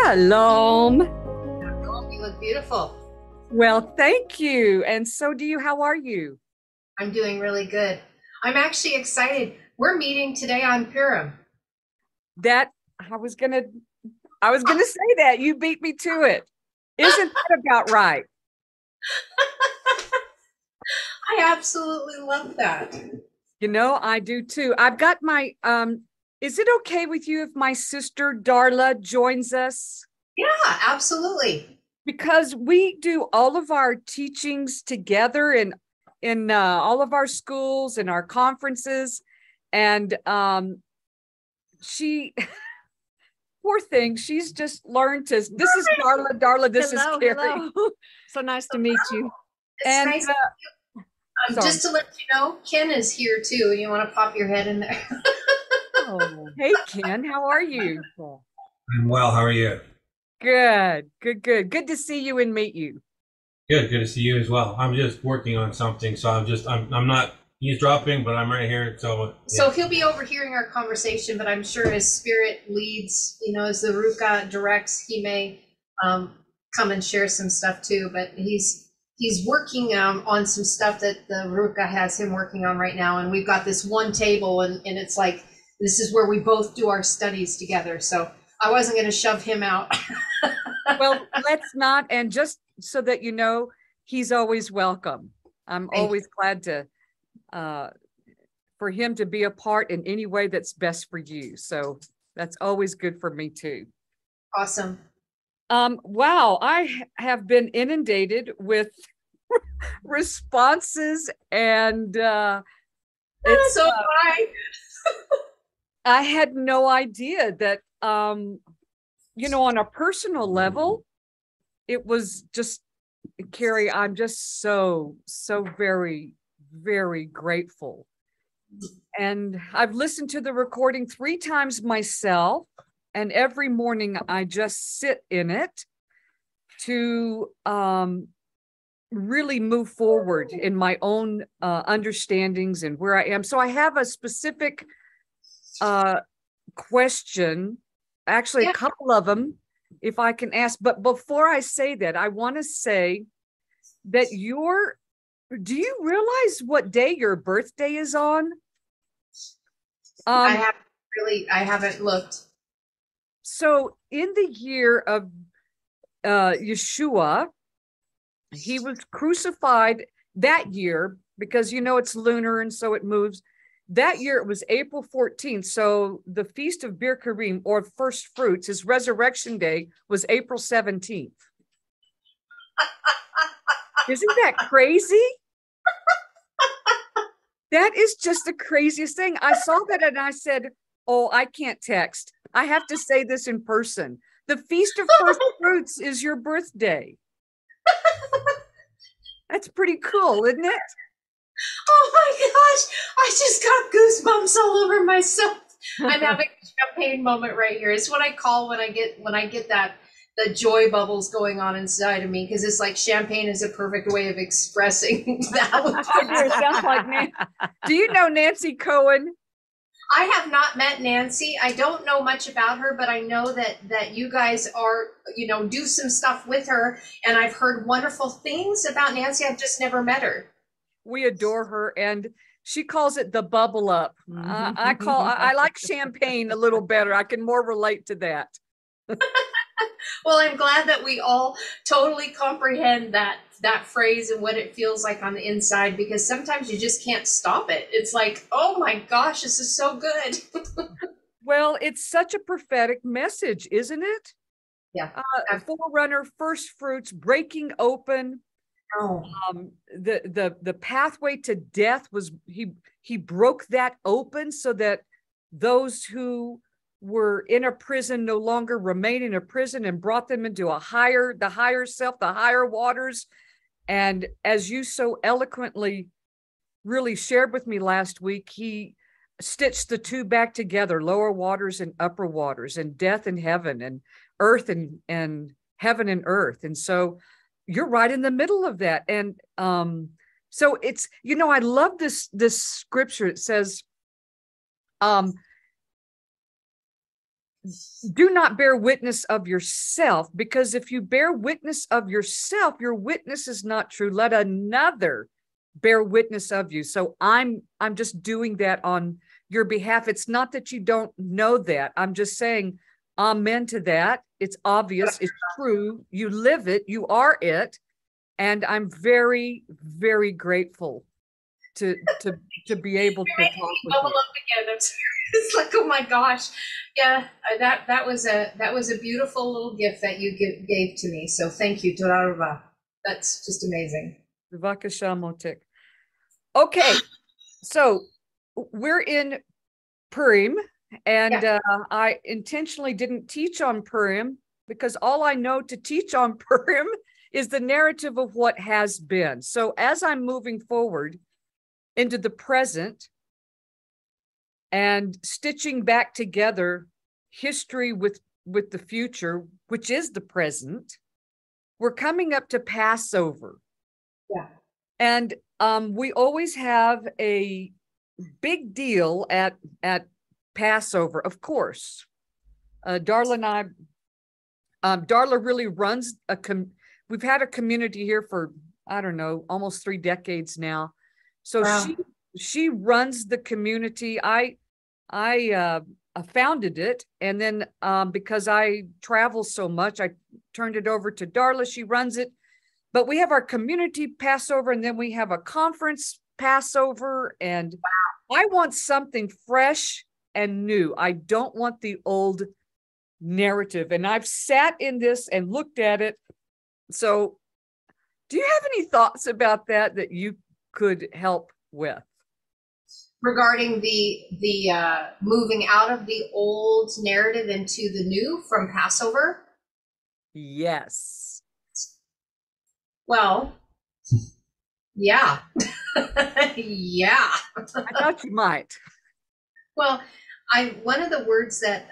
Shalom. Oh, you look beautiful. Well, thank you. And so do you. How are you? I'm doing really good. I'm actually excited. We're meeting today on Purim. That I was gonna say that. You beat me to it. Isn't that about right? I absolutely love that. I do too. I've got my is it okay with you if my sister Darla joins us? Yeah, absolutely. Because we do all of our teachings together in all of our schools and our conferences. And she poor thing, she's just learned to. This is Darla, this is Hello, Carrie. hello. So nice to meet you. It's And nice. sorry. Just to let you know, Ken is here too. You want to pop your head in there? Oh, hey Ken, how are you? I'm well. How are you? Good. Good to see you and meet you. Good. Good to see you as well. I'm just working on something, so I'm not eavesdropping, but I'm right here. So yeah. So he'll be overhearing our conversation, but I'm sure as spirit leads, as the Ruach directs, he may come and share some stuff too. But he's working on some stuff that the Ruach has him working on right now, and we've got this one table, and it's like this is where we both do our studies together. So I wasn't going to shove him out. Well, let's not. And just so that you know, he's always welcome. I'm always glad to for him to be a part in any way that's best for you. So that's always good for me too. Awesome. Wow, I have been inundated with responses and it's So I had no idea that on a personal level, it was just, Carrie, I'm just so very, very grateful. And I've listened to the recording 3 times myself, and every morning I just sit in it to really move forward in my own understandings and where I am. So I have a specific question, actually a couple of them, if I can ask. But before I say that, I want to say that do you realize what day your birthday is on? I haven't looked. So in the year of Yeshua, he was crucified that year because, it's lunar and so it moves. That year it was April 14th. So the Feast of Bir Karim, or First Fruits, his resurrection day was April 17th. Isn't that crazy? That is just the craziest thing. I saw that and I said, oh, I can't text. I have to say this in person. The Feast of First Fruits is your birthday. That's pretty cool, isn't it? Oh my gosh, I just got goosebumps all over myself. I'm having a champagne moment right here. It's what I call when I get that the joy bubbles going on inside of me, because it's like champagne is a perfect way of expressing that. It sounds like Do you know Nancy Cohen? I have not met Nancy. I don't know much about her, but I know that you guys are, do some stuff with her, and I've heard wonderful things about Nancy. I've just never met her. We adore her, and she calls it the bubble up. I like champagne a little better. I can more relate to that. Well, I'm glad that we all totally comprehend that phrase and what it feels like on the inside, because sometimes you just can't stop it. It's like, oh my gosh, this is so good. Well, it's such a prophetic message, isn't it? Yeah. Forerunner, first fruits, breaking open. Oh. The pathway to death was he broke that open so that those who were in a prison no longer remain in a prison, and brought them into the higher self, the higher waters. And as you so eloquently really shared with me last week, he stitched the two back together, lower waters and upper waters, and death and heaven, and earth and heaven and earth. And so you're right in the middle of that. And so it's, I love this scripture. It says, do not bear witness of yourself, because if you bear witness of yourself, your witness is not true. Let another bear witness of you. So I'm just doing that on your behalf. It's not that you don't know that. I'm just saying amen to that. It's obvious. It's true. You live it. You are it. And I'm very, very grateful to be able to talk with you. Together. It's like, oh my gosh, yeah, that was a beautiful little gift that you gave to me. So thank you, Darla. That's just amazing. Okay, so we're in Purim, and I intentionally didn't teach on Purim because all I know to teach on Purim is the narrative of what has been. So as I'm moving forward into the present and stitching back together history with the future, which is the present, we're coming up to Passover. Yeah. And we always have a big deal at Passover, of course. Darla and I, Darla really runs we've had a community here for, I don't know, almost 3 decades now. So wow. She runs the community. I founded it, and then because I travel so much, I turned it over to Darla. She runs it. But we have our community Passover, and then we have a conference Passover, and I want something fresh and new. I don't want the old narrative. And I've sat in this and looked at it. So do you have any thoughts about that you could help with? Regarding the moving out of the old narrative into the new from Passover? Yes. Well, yeah. Yeah. I thought you might. Well, one of the words that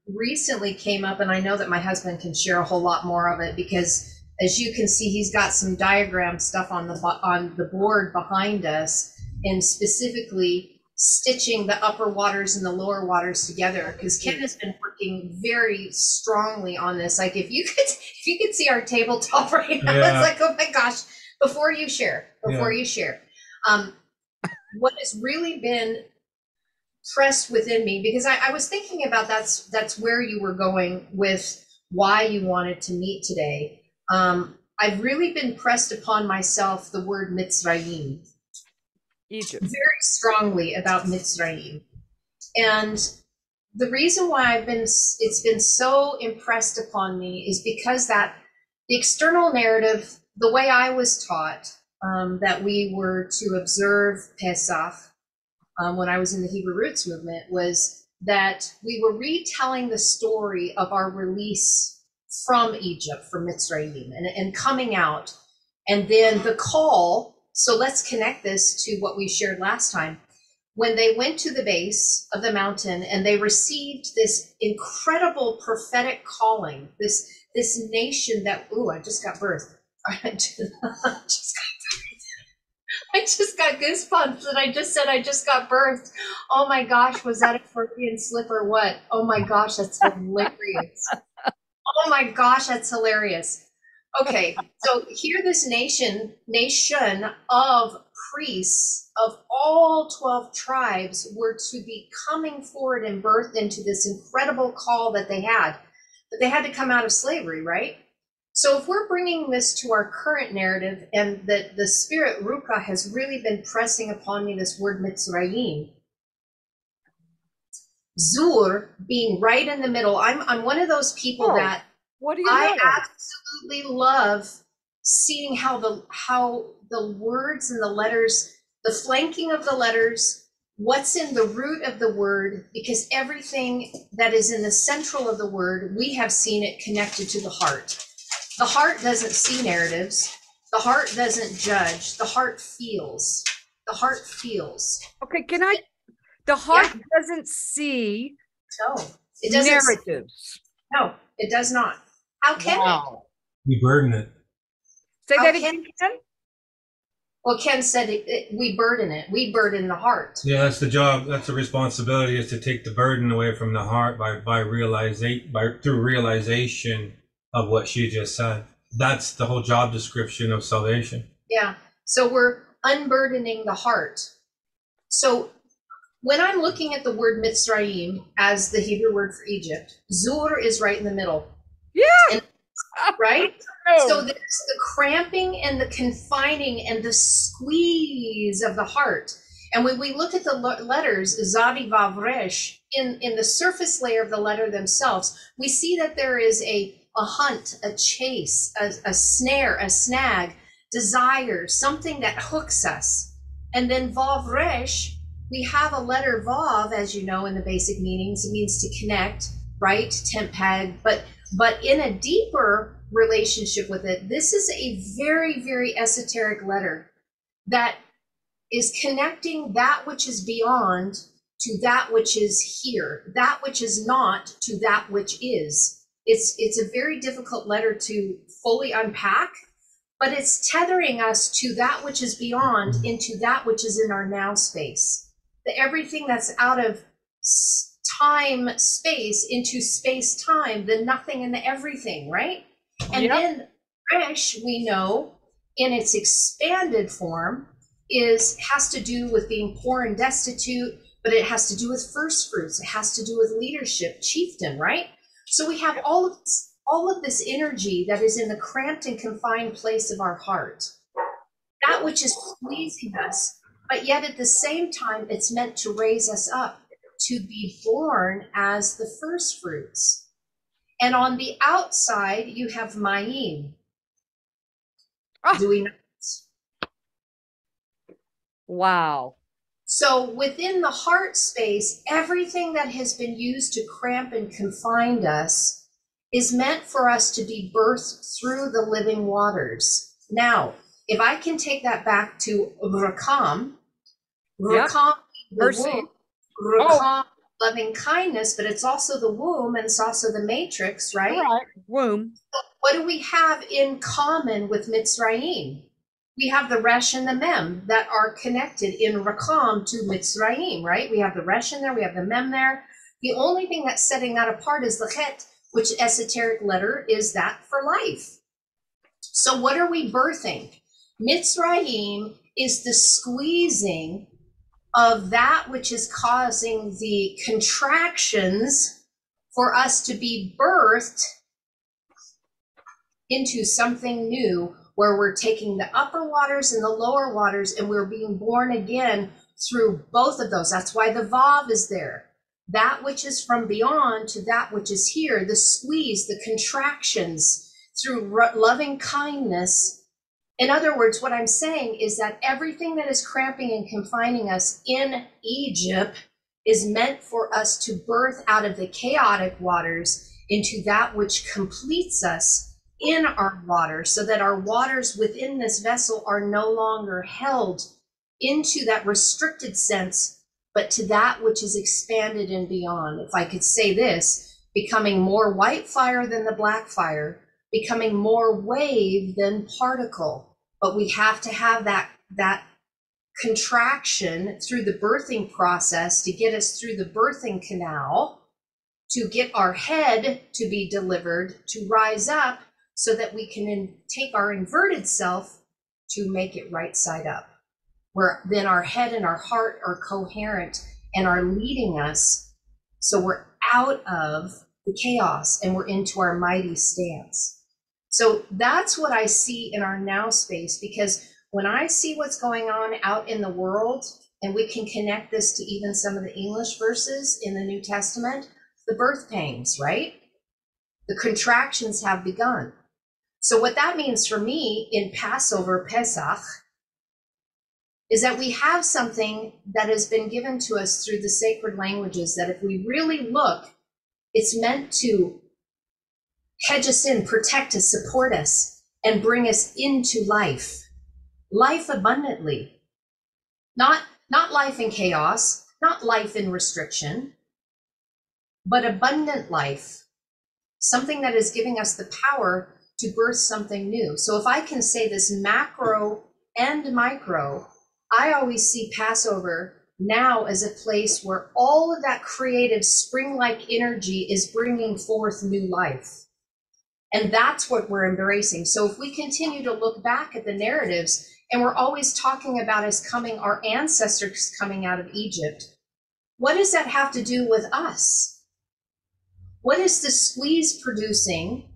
recently came up, and I know that my husband can share a whole lot more of it, because as you can see, he's got some diagram stuff on the board behind us, and specifically stitching the upper waters and the lower waters together, because Ken has been working very strongly on this. Like if you could see our tabletop right now, yeah. It's like, oh my gosh. Before you share, what has really been pressed within me, because I was thinking about that's where you were going with why you wanted to meet today. I've really been pressed upon myself the word Mitzrayim, Egypt, very strongly about Mitzrayim, and the reason why it's been so impressed upon me is because that the external narrative, the way I was taught, that we were to observe Pesach when I was in the Hebrew Roots movement, was that we were retelling the story of our release from Egypt, from Mitzrayim, and coming out, and then the call. So let's connect this to what we shared last time. When they went to the base of the mountain and they received this incredible prophetic calling, this nation that, I just got birthed. I just got goosebumps, and I just said I just got birthed. Oh my gosh, was that a Freudian slip or what? Oh my gosh, that's hilarious. Oh my gosh, that's hilarious. Okay, so here this nation of priests of all 12 tribes were to be coming forward and birthed into this incredible call that they had. But they had to come out of slavery, right? So if we're bringing this to our current narrative, and that the spirit Ruach has really been pressing upon me this word Mitzrayim, Zur being right in the middle. I'm one of those people that I absolutely love seeing how the words and the letters, the flanking of the letters, what's in the root of the word, because everything that is in the central of the word, we have seen it connected to the heart. The heart doesn't see narratives. The heart doesn't judge. The heart feels. The heart feels. Okay, the heart doesn't see it doesn't narratives. No, it does not. How can it? You burden it. Say that again, Ken? Well, Ken said we burden it. We burden the heart. Yeah, that's the job. That's the responsibility, is to take the burden away from the heart through realization of what she just said. That's the whole job description of salvation. Yeah. So we're unburdening the heart. So when I'm looking at the word Mitzrayim as the Hebrew word for Egypt, Zur is right in the middle. Yeah. And, right? No. So there's the cramping and the confining and the squeeze of the heart. And when we look at the letters, Zadi Vav Resh, in the surface layer of the letter themselves, we see that there is a hunt, a chase, a snare, a snag, desire, something that hooks us. And then Vav Resh, we have a letter Vav, as you know, in the basic meanings, it means to connect, right? Tempad, but in a deeper relationship with it, this is a very, very esoteric letter that is connecting that which is beyond to that which is here, that which is not to that which is. It's a very difficult letter to fully unpack, but it's tethering us to that which is beyond into that which is in our now space. Everything that's out of time, space into space, time, the nothing and the everything, right? And then Resh, we know, in its expanded form, has to do with being poor and destitute, but it has to do with first fruits. It has to do with leadership, chieftain, right? So we have all of this energy that is in the cramped and confined place of our heart, that which is pleasing us, but yet at the same time, it's meant to raise us up to be born as the first fruits. And on the outside, you have Mayim. Do we know this? Wow. So within the heart space, everything that has been used to cramp and confine us is meant for us to be birthed through the living waters. Now, if I can take that back to Rakam, the womb, Rakam, loving kindness, but it's also the womb and it's also the matrix, right? Right. Womb. What do we have in common with Mitzrayim? We have the Resh and the Mem that are connected in Rakam to Mitzrayim, right? We have the Resh in there, we have the Mem there. The only thing that's setting that apart is the Chet, which esoteric letter is that for life. So what are we birthing? Mitzrayim is the squeezing of that which is causing the contractions for us to be birthed into something new, where we're taking the upper waters and the lower waters and we're being born again through both of those. That's why the Vav is there. That which is from beyond to that which is here, the squeeze, the contractions through loving kindness. In other words, what I'm saying is that everything that is cramping and confining us in Egypt is meant for us to birth out of the chaotic waters into that which completes us in our water, so that our waters within this vessel are no longer held into that restricted sense, but to that which is expanded and beyond. If I could say this, becoming more white fire than the black fire, becoming more wave than particle. But we have to have that contraction through the birthing process to get us through the birthing canal, to get our head to be delivered, to rise up, so that we can take our inverted self to make it right side up, where then our head and our heart are coherent and are leading us. So we're out of the chaos and we're into our mighty stance. So that's what I see in our now space, because when I see what's going on out in the world, and we can connect this to even some of the English verses in the New Testament, the birth pains, right? The contractions have begun. So what that means for me in Passover, Pesach, is that we have something that has been given to us through the sacred languages that if we really look, it's meant to hedge us in, protect us, support us, and bring us into life abundantly. Not life in chaos, not life in restriction, but abundant life. Something that is giving us the power to birth something new. So if I can say this macro and micro, I always see Passover now as a place where all of that creative spring-like energy is bringing forth new life. And that's what we're embracing. So if we continue to look back at the narratives, and we're always talking about us coming, our ancestors coming out of Egypt, what does that have to do with us? What is the squeeze producing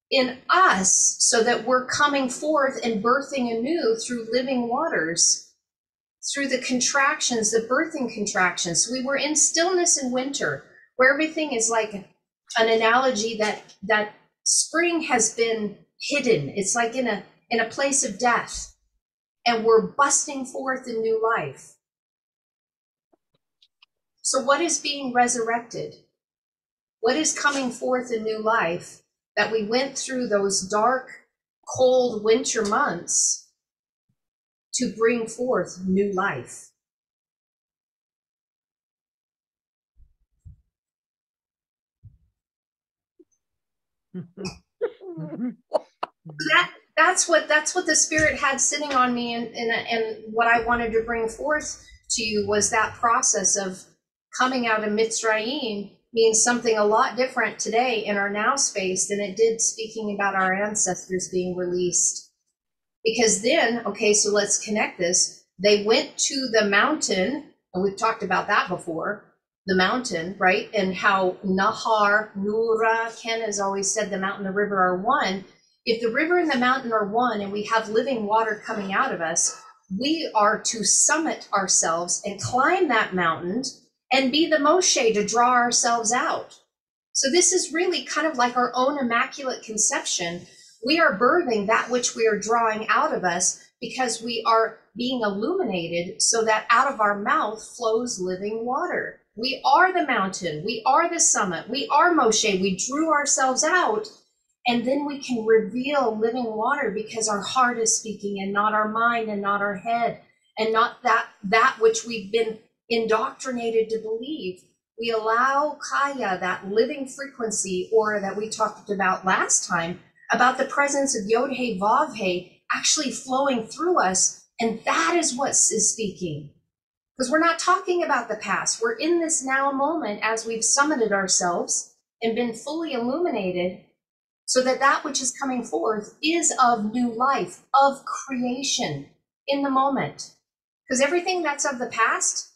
in us so that we're coming forth and birthing anew through living waters, through the contractions, the birthing contractions? We were in stillness in winter, where everything is like an analogy that spring has been hidden. It's like in a place of death, and we're busting forth in new life. So what is being resurrected? What is coming forth in new life that we went through those dark, cold winter months to bring forth new life? That's what the Spirit had sitting on me, and what I wanted to bring forth to you was that process of coming out of Mitzrayim means something a lot different today in our now space than it did speaking about our ancestors being released. Because then, okay, so let's connect this. They went to the mountain, and we've talked about that before, the mountain, right? And how Nahar, Nura, Ken has always said the mountain and the river are one. If the river and the mountain are one and we have living water coming out of us, we are to summit ourselves and climb that mountain and be the Moshe to draw ourselves out. So this is really kind of like our own immaculate conception. We are birthing that which we are drawing out of us because we are being illuminated so that out of our mouth flows living water. We are the mountain. We are the summit. We are Moshe. We drew ourselves out, and then we can reveal living water because our heart is speaking and not our mind and not our head and not that which we've been indoctrinated to believe. We allow Kaya, that living frequency, or that we talked about last time, about the presence of Yod He Vav He actually flowing through us. And that is what is speaking. Because we're not talking about the past. We're in this now moment as we've summited ourselves and been fully illuminated so that that which is coming forth is of new life, of creation in the moment. Because everything that's of the past,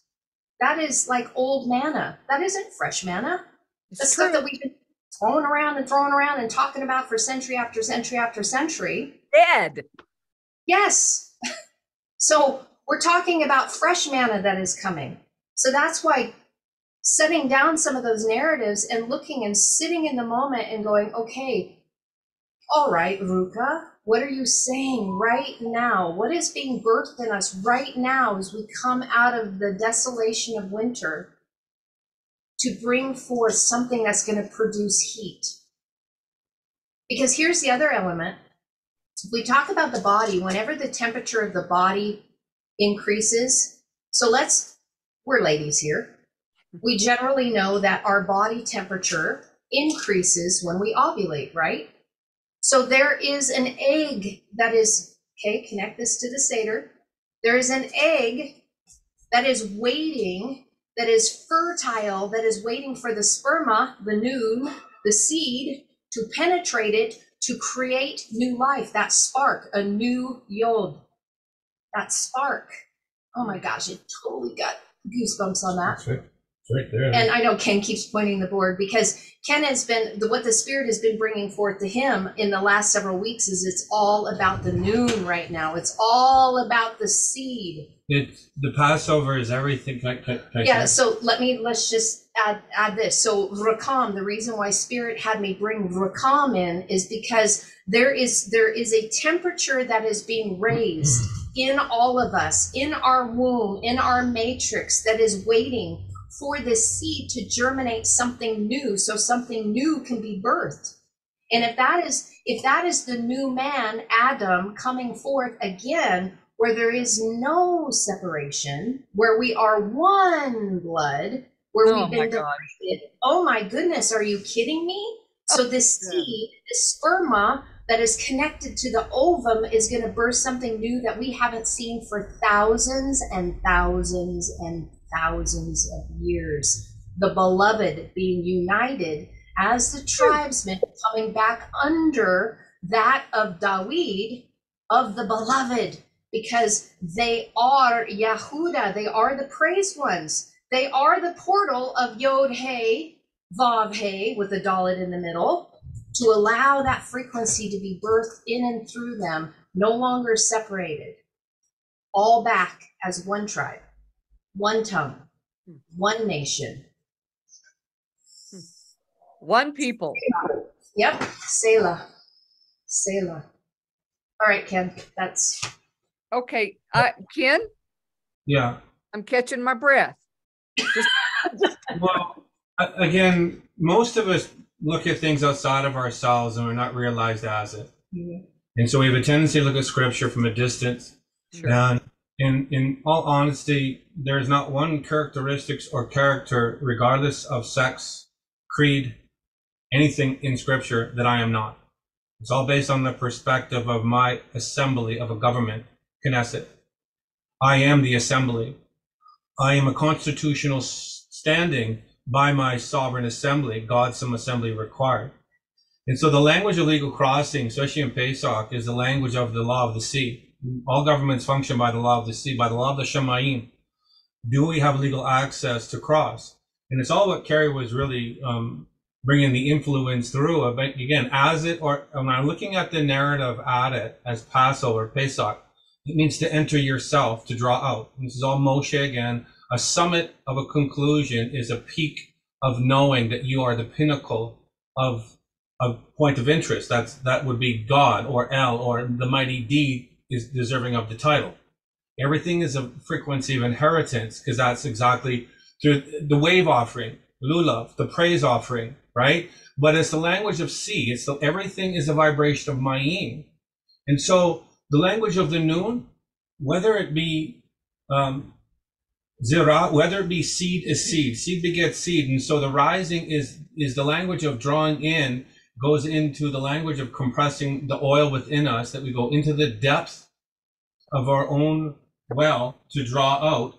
that is like old manna. That isn't fresh manna. That's stuff that we've been throwing around and talking about for century after century after century. Dead. Yes. So we're talking about fresh manna that is coming. So that's why setting down some of those narratives and looking and sitting in the moment and going, okay, all right, Ruka, what are you saying right now? What is being birthed in us right now as we come out of the desolation of winter to bring forth something that's going to produce heat? Because here's the other element. We talk about the body, whenever the temperature of the body increases. So we're ladies here. We generally know that our body temperature increases when we ovulate, right? So there is an egg that is, okay, connect this to the Seder. There is an egg that is waiting, that is fertile, that is waiting for the sperma, the noon, the seed, to penetrate it, to create new life, that spark, a new yod, that spark. Oh my gosh, it totally got goosebumps on that. That's right. It's right there. And I know Ken keeps pointing the board because Ken has been, what the Spirit has been bringing forth to him in the last several weeks is it's all about the noon right now. It's all about the seed. The Passover is everything. Yeah, so let's just add this. So Rakam, the reason why Spirit had me bring Rakam in is because there is a temperature that is being raised in all of us, in our womb, in our matrix, that is waiting for this seed to germinate something new, so something new can be birthed. And if that is the new man, Adam, coming forth again, where there is no separation, where we are one blood, where we've been divided. Oh my goodness, are you kidding me? So this seed, this sperma, that is connected to the ovum is going to birth something new that we haven't seen for thousands and thousands and thousands of years. The beloved being united as the tribesmen coming back under that of David, of the beloved, because they are Yahuda, they are the praised ones. They are the portal of Yod He, Vav He, with a Dalet in the middle, to allow that frequency to be birthed in and through them, no longer separated, all back as one tribe, one tongue, one nation. One people. Yep, Selah, Selah. All right, Ken, that's... Okay, Ken? Yeah. I'm catching my breath. Well, again, most of us look at things outside of ourselves and we're not realized as it. Mhm. And so we have a tendency to look at scripture from a distance. Sure. And in all honesty, there's not one characteristics or character, regardless of sex, creed, anything in scripture that I am not. It's all based on the perspective of my assembly of a government, Knesset. I am the assembly. I am a constitutional standing by my sovereign assembly, God's some assembly required. And so the language of legal crossing, especially in Pesach, is the language of the law of the sea. All governments function by the law of the sea, by the law of the Shemayim. Do we have legal access to cross? And it's all what Carrie was really bringing the influence through. But again, as it, or when I'm looking at the narrative at it as Passover, Pesach, it means to enter yourself, to draw out. This is all Moshe again. A summit of a conclusion is a peak of knowing that you are the pinnacle of a point of interest. That would be God or El, or the mighty D is deserving of the title. Everything is a frequency of inheritance, because that's exactly through the wave offering, lulav, the praise offering, right? But it's the language of C. Everything is a vibration of Mayim. And so the language of the noon, whether it be Zirah, whether it be seed is seed, seed begets seed. And so the rising is the language of drawing in, goes into the language of compressing the oil within us, that we go into the depth of our own well to draw out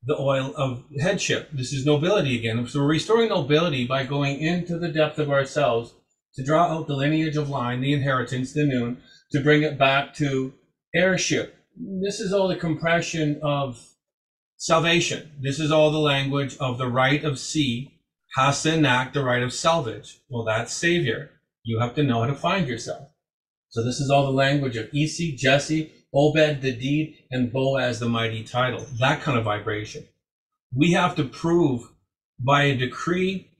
the oil of headship. This is nobility again. So we're restoring nobility by going into the depth of ourselves to draw out the lineage of line, the inheritance, the noon, to bring it back to heirship. This is all the compression of salvation. This is all the language of the right of C has to enact the right of salvage. Well, that's Savior. You have to know how to find yourself. So this is all the language of Isi, Jesse, Obed, the deed, and Boaz, the mighty title. That kind of vibration. We have to prove by a decree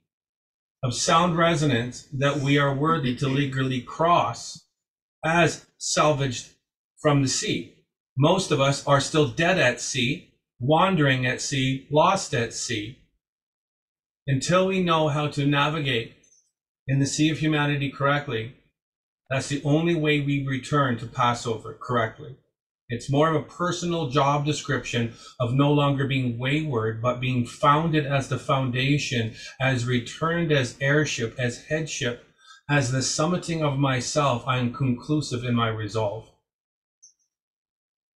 of sound resonance that we are worthy to legally cross as salvaged from the sea. Most of us are still dead at sea, wandering at sea, lost at sea, until we know how to navigate in the sea of humanity correctly. That's the only way we return to Passover correctly. It's more of a personal job description of no longer being wayward, but being founded as the foundation, as returned as heirship, as headship, as the summiting of myself. I am conclusive in my resolve.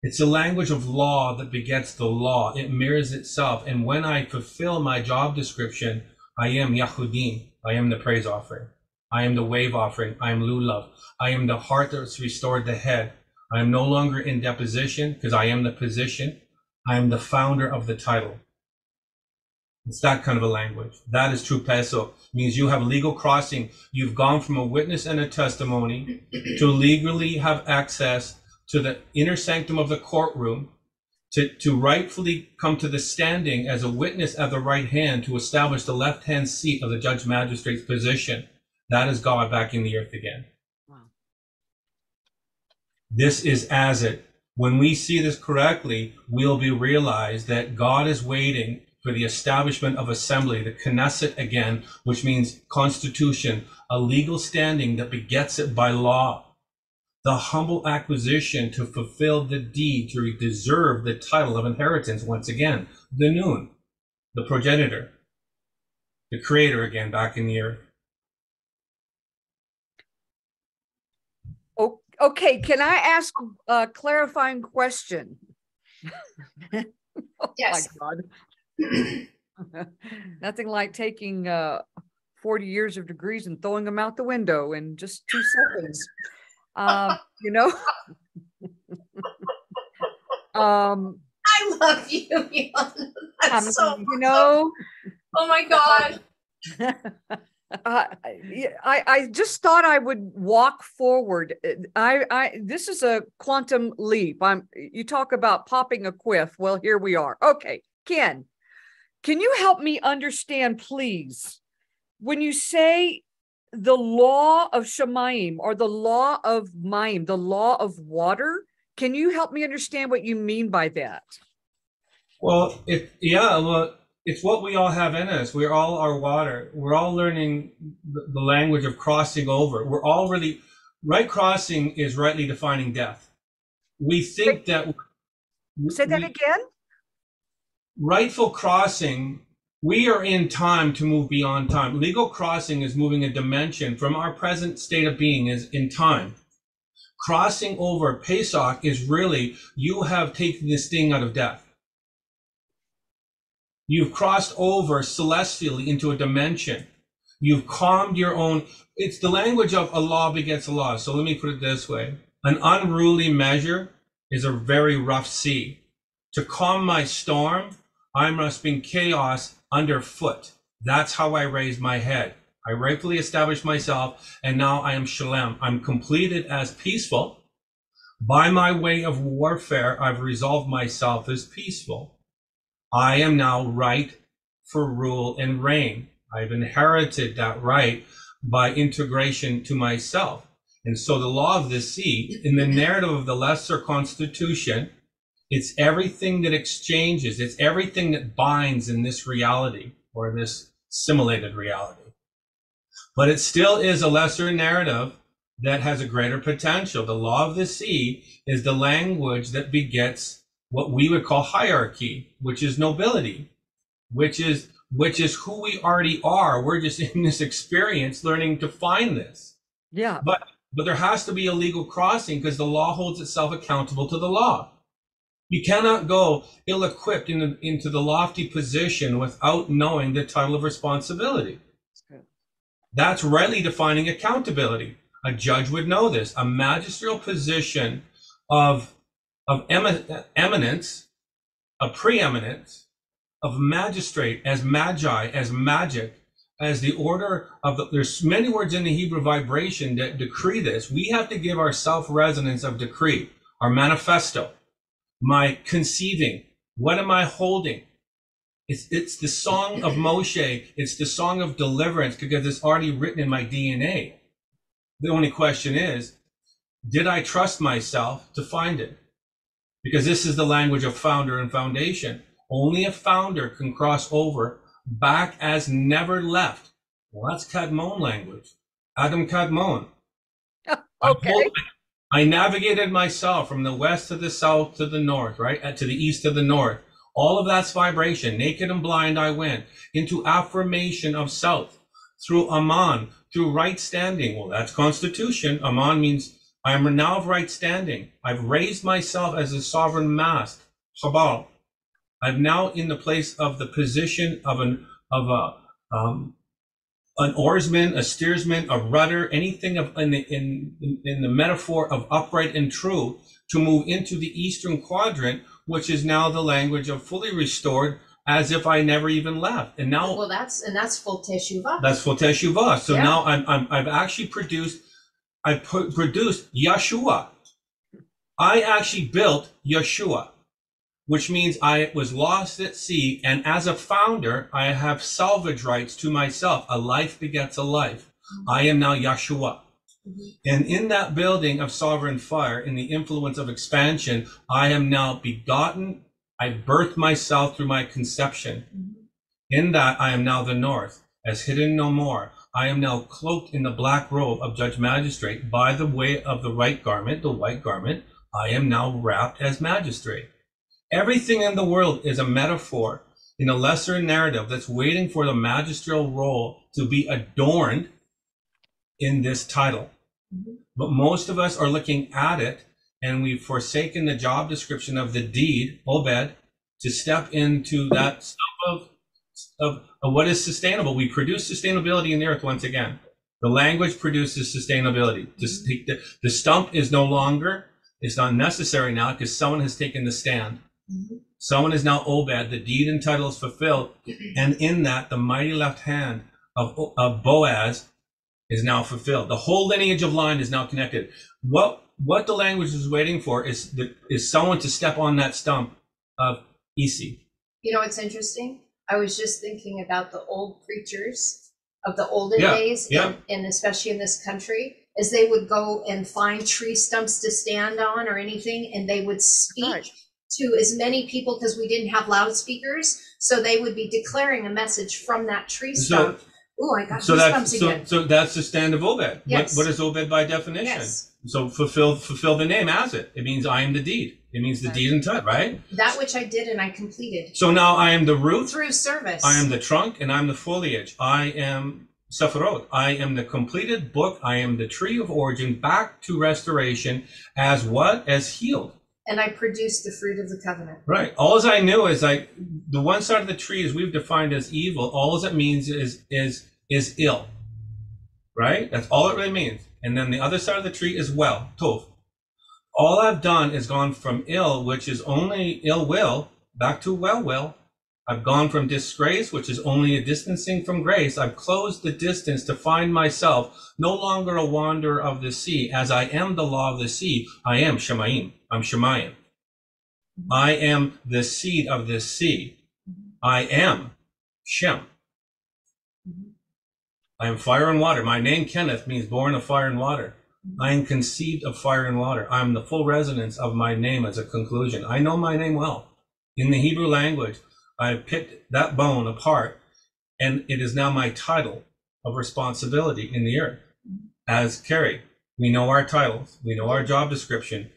It's a language of law that begets the law. It mirrors itself. And when I fulfill my job description, I am Yahudim. I am the praise offering. I am the wave offering. I am lulav. I am the heart that's restored the head. I am no longer in deposition, because I am the position. I am the founder of the title. It's that kind of a language. That is true Pesach. It means you have legal crossing. You've gone from a witness and a testimony to legally have access to the inner sanctum of the courtroom, to rightfully come to the standing as a witness at the right hand to establish the left-hand seat of the judge magistrate's position. That is God backing the earth again. Wow. This is as it. When we see this correctly, we'll be realized that God is waiting for the establishment of assembly, the Knesset again, which means constitution, a legal standing that begets it by law. The humble acquisition to fulfill the deed, to deserve the title of inheritance once again. The noon, the progenitor, the creator again back in the earth. Okay, can I ask a clarifying question? Oh Yes. my God. Nothing like taking 40 years of degrees and throwing them out the window in just 2 seconds. You know, I love you, Yana. That's so you know, oh my God. I just thought I would walk forward. This is a quantum leap. You talk about popping a quiff. Well, here we are. Okay, Ken, can you help me understand, please, when you say the law of Shemaim or the law of Maim, the law of water? Can you help me understand what you mean by that? Well, it's what we all have in us. We all are water. We're all learning the language of crossing over. We're all really, right crossing is rightly defining death. We think that. Say that again? Rightful crossing, we are in time to move beyond time. Legal crossing is moving a dimension from our present state of being is in time. Crossing over Pesach is really, you have taken this thing out of death. You've crossed over celestially into a dimension. You've calmed your own. It's the language of a law begets a law. So let me put it this way. An unruly measure is a very rough sea. To calm my storm, I must bring chaos underfoot. That's how I raise my head. I rightfully established myself, and now I am shalem. I'm completed as peaceful. By my way of warfare, I've resolved myself as peaceful. I am now right for rule and reign. I've inherited that right by integration to myself. And so the law of the sea, in the narrative of the lesser constitution, it's everything that exchanges, it's everything that binds in this reality or this simulated reality. But it still is a lesser narrative that has a greater potential. The law of the sea is the language that begets what we would call hierarchy, which is nobility, which is who we already are. We're just in this experience learning to find this. Yeah. But there has to be a legal crossing because the law holds itself accountable to the law. You cannot go ill-equipped into the lofty position without knowing the title of responsibility. That's rightly defining accountability. A judge would know this. A magisterial position of eminence, a preeminence, of magistrate, as magi, as magic, as the order of there's many words in the Hebrew vibration that decree this. We have to give our self-resonance of decree, our manifesto, my conceiving. What am I holding? It's the song of Moshe. It's the song of deliverance because it's already written in my DNA. The only question is, did I trust myself to find it? Because this is the language of founder and foundation. Only a founder can cross over back as never left. Well, that's Kadmon language. Adam Kadmon. Okay. I navigated myself from the west to the south to the north, right? To the east to the north. All of that's vibration. Naked and blind I went into affirmation of self through Aman, through right standing. Well, that's constitution. Aman means I am now of right standing. I've raised myself as a sovereign mast. Chabal. I'm now in the place of the position of an oarsman, a steersman, a rudder, anything in the metaphor of upright and true, to move into the eastern quadrant, which is now the language of fully restored, as if I never even left. And now, that's full teshuvah. That's full teshuvah. So yeah. Now I've actually produced Yeshua. I actually built Yeshua, which means I was lost at sea. And as a founder, I have salvage rights to myself. A life begets a life. Mm-hmm. I am now Yeshua. Mm-hmm. And in that building of sovereign fire, in the influence of expansion, I am now begotten. I birthed myself through my conception. Mm-hmm. In that, I am now the north, as hidden no more. I am now cloaked in the black robe of judge magistrate by the way of the right garment, the white garment. I am now wrapped as magistrate. Everything in the world is a metaphor in a lesser narrative that's waiting for the magisterial role to be adorned in this title. But most of us are looking at it, and we've forsaken the job description of the deed, Obed, to step into that stuff of what is sustainable. We produce sustainability in the earth once again. The language produces sustainability. Just take the stump is no longer, it's not necessary now because someone has taken the stand. Someone is now Obed, the deed and title is fulfilled. And in that, the mighty left hand of Boaz is now fulfilled. The whole lineage of line is now connected. What the language is waiting for is someone to step on that stump of Isi. You know, it's interesting. I was just thinking about the old preachers of the olden days, and especially in this country, as they would go and find tree stumps to stand on or anything, and they would speak to as many people because we didn't have loudspeakers, so they would be declaring a message from that tree stump. I got goosebumps again. So that's the stand of Obed. Yes. What is Obed by definition? Yes. So fulfill the name as it. It means I am the deed. It means the deed and title, right? That which I did and I completed. So now I am the root. Through service. I am the trunk and I'm the foliage. I am Sephiroth. I am the completed book. I am the tree of origin back to restoration as what? As healed. And I produced the fruit of the covenant. Right. All I knew is like the one side of the tree is we've defined as evil. All it means is ill. Right? That's all it really means. And then the other side of the tree is well, tov. All I've done is gone from ill, which is only ill will, back to well will. I've gone from disgrace, which is only a distancing from grace. I've closed the distance to find myself no longer a wanderer of the sea. As I am the law of the sea, I am Shemayim. I'm Shemayim. I am the seed of the sea. I am Shem. I am fire and water. My name, Kenneth, means born of fire and water. I am conceived of fire and water. I am the full resonance of my name as a conclusion. I know my name well. In the Hebrew language, I have picked that bone apart, and it is now my title of responsibility in the earth. As Carrie, we know our titles. We know our job description.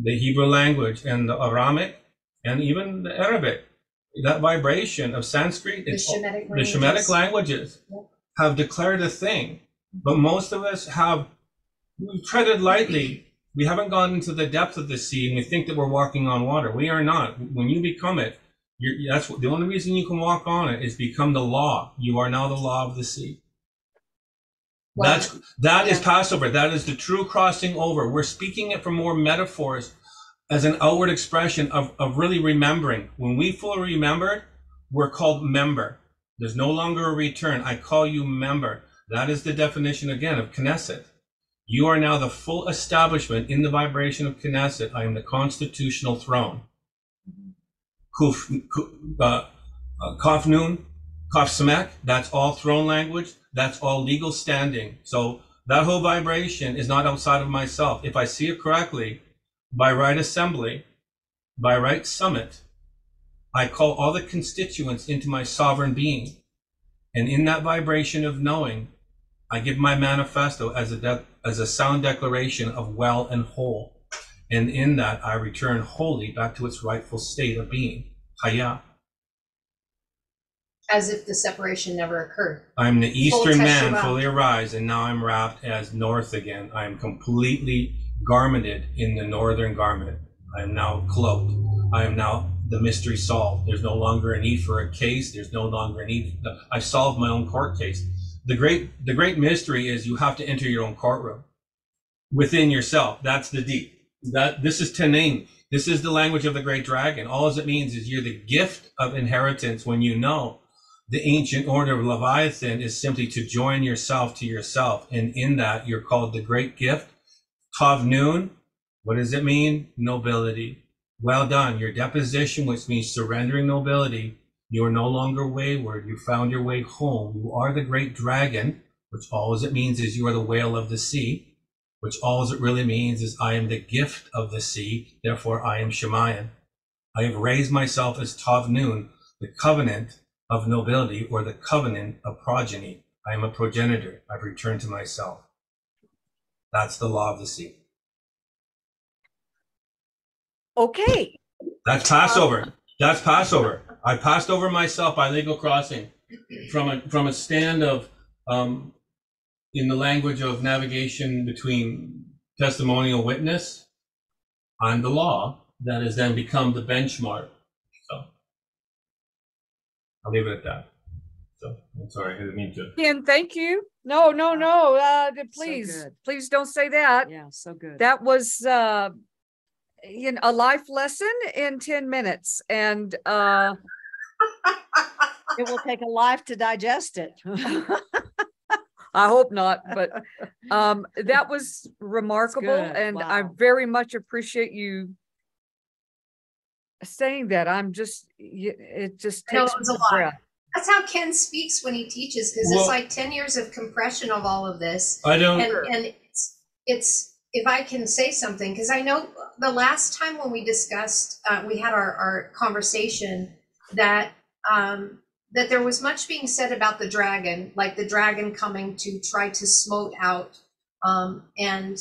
The Hebrew language and the Aramic and even the Arabic, that vibration of Sanskrit, the Shemitic languages have declared a thing, but most of us we've treaded lightly. We haven't gone into the depth of the sea, and we think that we're walking on water. We are not. When you become it, that's the only reason you can walk on it is become the law. You are now the law of the sea. Well, that is Passover. That is the true crossing over. We're speaking it from more metaphors as an outward expression of really remembering. When we fully remembered, we're called member. There's no longer a return. I call you member. That is the definition again of Knesset. You are now the full establishment in the vibration of Knesset. I am the constitutional throne. Kaf Nun, Kaf Samek, that's all throne language. That's all legal standing. So that whole vibration is not outside of myself. If I see it correctly, by right assembly, by right summit, I call all the constituents into my sovereign being. And in that vibration of knowing, I give my manifesto as a sound declaration of well and whole. And in that, I return wholly back to its rightful state of being, Chaya. As if the separation never occurred. I'm the eastern man, fully arise, and now I'm wrapped as north again. I am completely garmented in the northern garment. I am now cloaked. I am now the mystery solved. There's no longer a need for a case. There's no longer a need. I've solved my own court case. The great mystery is you have to enter your own courtroom within yourself. That's the deep. This is Tanin. This is the language of the great dragon. All it means is you're the gift of inheritance when you know the ancient order of Leviathan is simply to join yourself to yourself. And in that, you're called the great gift. Tav Nun, what does it mean? Nobility. Well done. Your deposition, which means surrendering nobility. You are no longer wayward. You found your way home. You are the great dragon, which all it means is you are the whale of the sea, which all it really means is I am the gift of the sea. Therefore, I am Shemayan. I have raised myself as Tav Nun, the covenant of nobility, or the covenant of progeny. I am a progenitor. I've returned to myself. That's the law of the sea. Okay. That's Passover. That's Passover. I passed over myself by legal crossing from a stand of in the language of navigation between testimonial witness and the law, that has then become the benchmark. So I'll leave it at that. So I'm sorry, I didn't mean to. Ken, thank you. No. Please, good. please don't say that. Yeah, so good. That was a life lesson in 10 minutes. And It will take a life to digest it. I hope not, but that was remarkable. And I Wow. very much appreciate you saying that. It just I know takes it was a my lot. breath. That's how Ken speaks when he teaches, because Well- it's like 10 years of compression of all of this. I don't. And it's if I can say something, because I know the last time when we discussed, we had our conversation that that there was much being said about the dragon, like the dragon coming to try to smote out and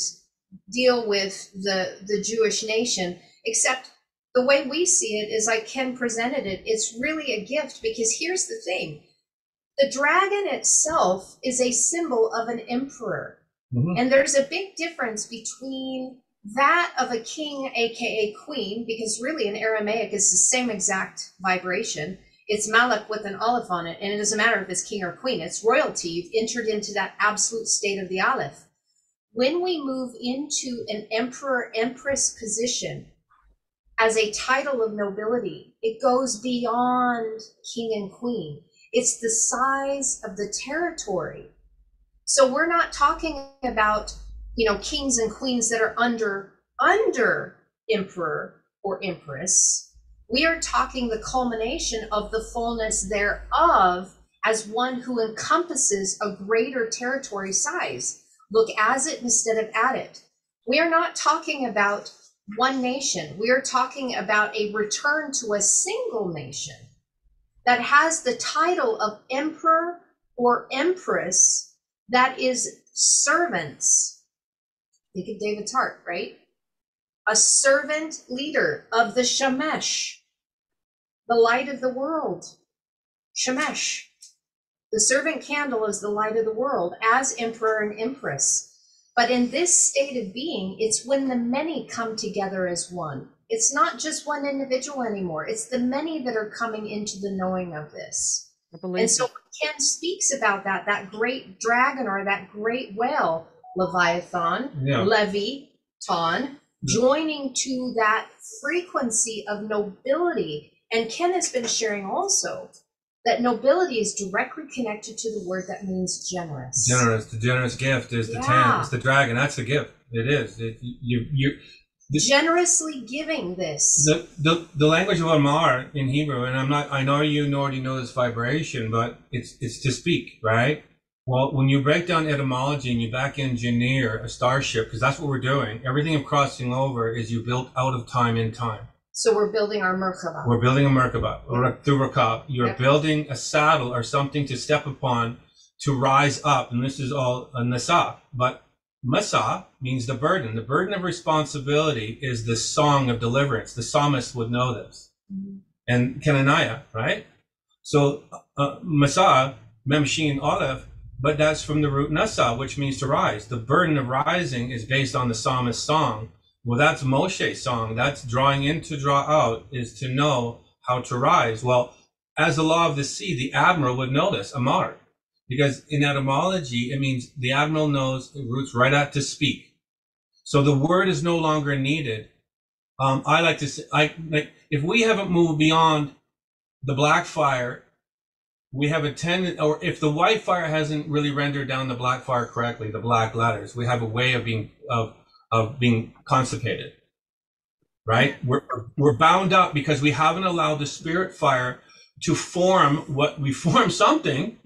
deal with the Jewish nation, except the way we see it is like Ken presented it. It's really a gift, because here's the thing. The dragon itself is a symbol of an emperor. Mhm. And there's a big difference between that of a king, aka queen, because really in Aramaic it's the same exact vibration. It's Malak with an Aleph on it, and it doesn't matter if it's king or queen, it's royalty. You've entered into that absolute state of the Aleph. When we move into an emperor, empress position as a title of nobility, it goes beyond king and queen. It's the size of the territory. So we're not talking about, kings and queens that are under emperor or empress. We are talking the culmination of the fullness thereof as one who encompasses a greater territory size. Look as it instead of at it. We are not talking about one nation. We are talking about a return to a single nation that has the title of emperor or empress, that is servants. Think of David's heart, right? A servant leader of the Shemesh, the light of the world. Shemesh. The servant candle is the light of the world as emperor and empress. But in this state of being, it's when the many come together as one. It's not just one individual anymore. It's the many that are coming into the knowing of this. And so when Ken speaks about that great dragon or that great whale, Leviathan, Leviton, joining to that frequency of nobility. And Ken has been sharing also that nobility is directly connected to the word that means generous. Generous, the generous gift is the tan, it's the dragon. That's the gift. It is. Generously giving this. The language of Amar in Hebrew, and I know you already know this vibration, but it's to speak, right? Well, when you break down etymology and you back engineer a starship, because that's what we're doing, everything I'm crossing over is you built out of time in time. So we're building our Merkaba. We're building a Merkaba, or through Rakab. You're building a saddle or something to step upon to rise up. And this is all a Nasa. But Masa means the burden. The burden of responsibility is the song of deliverance. The psalmist would know this. Mm-hmm. And Kenaniah, right? So Masa, Memshin, Aleph, but that's from the root Nasa, which means to rise. The burden of rising is based on the psalmist's song. Well, that's Moshe's song. That's drawing in to draw out, is to know how to rise. Well, as the law of the sea, the admiral would know this, Amar, because in etymology, it means the admiral knows it roots right at to speak. So the word is no longer needed. I like to say, if we haven't moved beyond the black fire, we have a tendency, or if the white fire hasn't really rendered down the black fire correctly, the black letters, we have a way of being constipated, right? We're bound up because we haven't allowed the spirit fire to form what we formed something,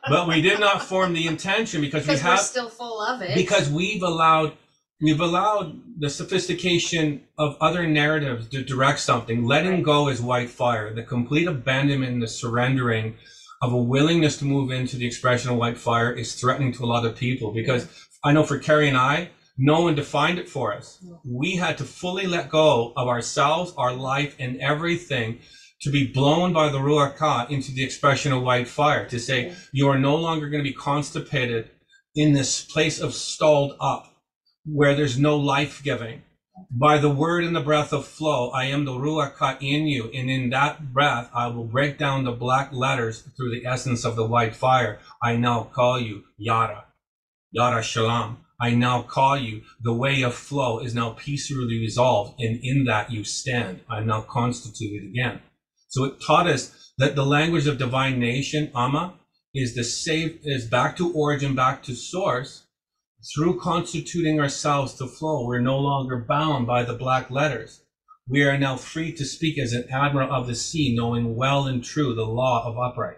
but we did not form the intention because we're still full of it. Because we've allowed the sophistication of other narratives to direct something. Letting go is white fire. The complete abandonment and the surrendering of a willingness to move into the expression of white fire is threatening to a lot of people, because I know for Carrie and I, no one defined it for us. We had to fully let go of ourselves, our life, and everything to be blown by the Ruach into the expression of white fire, to say, you are no longer going to be constipated in this place of stalled up, where there's no life giving. By the word and the breath of flow, I am the Ruach in you. And in that breath, I will break down the black letters through the essence of the white fire. I now call you Yada, Yada Shalom. I now call you. The way of flow is now peacefully resolved. And in that you stand. I'm now constituted again. So it taught us that the language of divine nation, Amma, is back to origin, back to source. Through constituting ourselves to flow, we're no longer bound by the black letters. We are now free to speak as an admiral of the sea, knowing well and true the law of upright.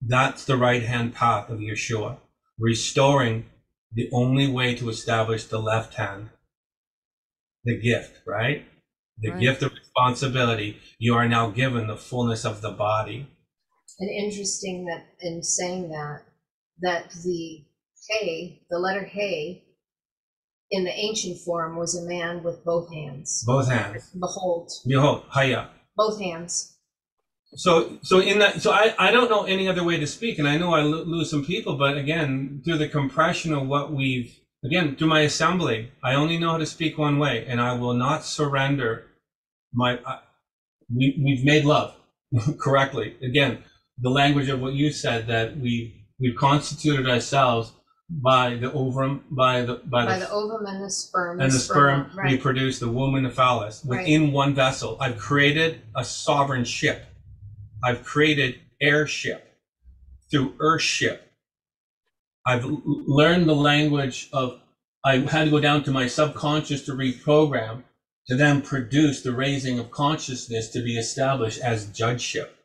That's the right-hand path of Yeshua, restoring the only way to establish the left hand, the gift, right? The gift of responsibility. You are now given the fullness of the body. And interesting that in saying that the Hey, the letter Hey, in the ancient form was a man with both hands. Both hands. Behold. Behold, Haya. Both hands. So I don't know any other way to speak, and I know I lose some people, but again, through the compression of what through my assembly, I only know how to speak one way, and I will not surrender we've made love correctly. Again, the language of what you said, that we've constituted ourselves by the ovum, by the ovum and the sperm. And the sperm, right. We produce the womb and the phallus within one vessel. I've created a sovereign ship. I've created airship through earthship. I've learned the language of, I had to go down to my subconscious to reprogram, to then produce the raising of consciousness to be established as judgeship.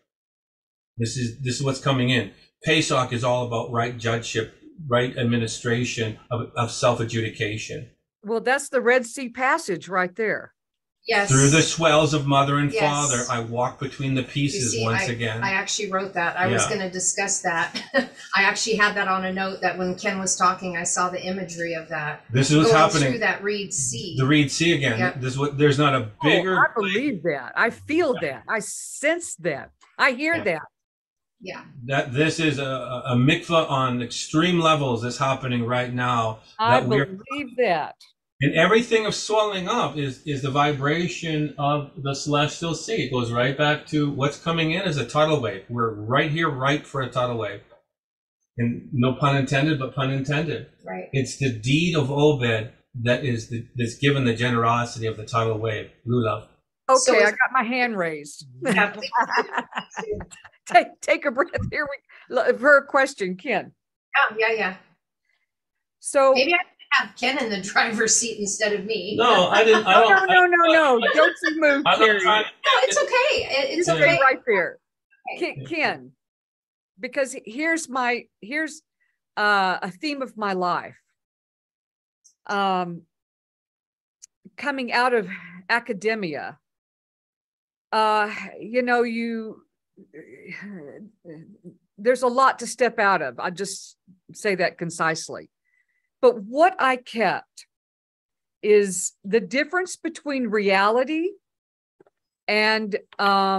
This is what's coming in. Pesach is all about right judgeship, right administration of self-adjudication. Well, that's the Red Sea passage right there. Yes. Through the swells of mother and father, I walk between the pieces again. I actually wrote that. I was going to discuss that. I actually had that on a note that when Ken was talking, I saw the imagery of that. This is what's happening. Through that Reed Sea. The Reed Sea again. Yep. This is what. There's not a bigger. I believe that. I feel that. I sense that. I hear that. Yeah. That this is a mikvah on extreme levels is happening right now. I believe that. And everything of swelling up is the vibration of the celestial sea. It goes right back to what's coming in as a tidal wave. We're right here, ripe for a tidal wave. And no pun intended, but pun intended. Right. It's the deed of Obed that's given the generosity of the tidal wave. Lulav. Okay, so I got my hand raised. Take a breath. Here for a question, Ken. Yeah. So maybe I have Ken in the driver's seat instead of me. No, I didn't. No. Don't you move, Carrie. No, it's okay. It's okay. Right there. Okay. Ken, because here's a theme of my life. Coming out of academia, there's a lot to step out of. I just say that concisely. But what I kept is the difference between reality and a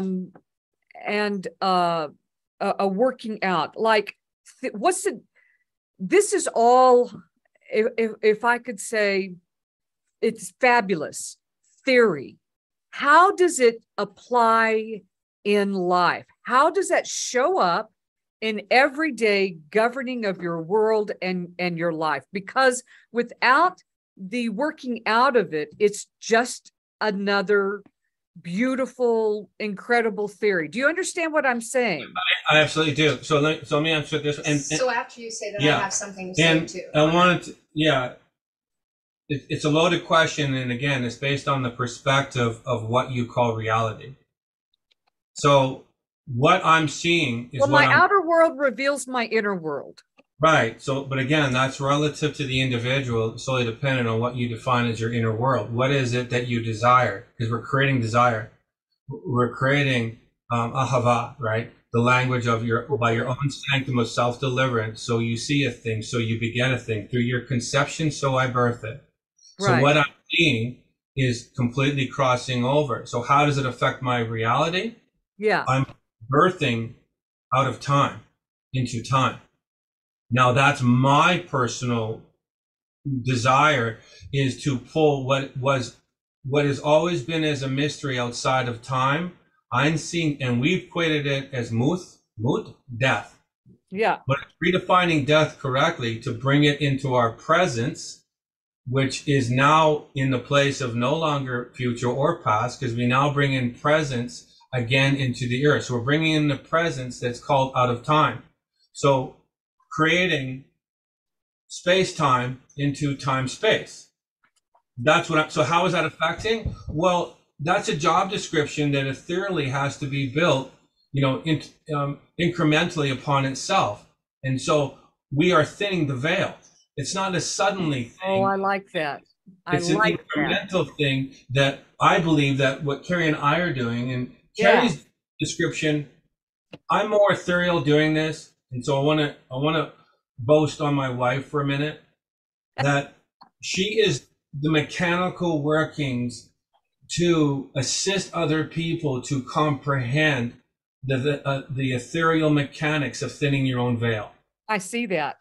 working out. Like, this is all, if I could say, it's fabulous theory. How does it apply in life? How does that show up in everyday governing of your world and your life? Because without the working out of it, it's just another beautiful, incredible theory. Do you understand what I'm saying? I absolutely do. So let me answer this. And so after you say that, I have something to say too. I wanted to, it's a loaded question, and again, it's based on the perspective of what you call reality. So what I'm seeing is my outer world reveals my inner world. Right. So, but again, that's relative to the individual, solely dependent on what you define as your inner world. What is it that you desire? Because we're creating desire. We're creating ahava, right? The language of by your own sanctum of self-deliverance. So you see a thing, so you beget a thing. Through your conception, so I birth it. Right. So what I'm seeing is completely crossing over. So how does it affect my reality? Yeah. I'm birthing out of time into time. Now that's my personal desire, is to pull what has always been as a mystery outside of time. I'm seeing, and we've equated it as mut, death. Yeah. But redefining death correctly to bring it into our presence, which is now in the place of no longer future or past, because we now bring in presence again into the earth. So we're bringing in the presence that's called out of time. So creating space-time into time-space. That's what so how is that affecting? Well, that's a job description that ethereally has to be built, incrementally upon itself. And so we are thinning the veil. It's not a suddenly Oh, thing. I like that. It's an incremental thing that I believe that what Carrie and I are doing, and Carrie's description, I'm more ethereal doing this. And so I want to boast on my wife for a minute, that she is the mechanical workings to assist other people to comprehend the ethereal mechanics of thinning your own veil. I see that.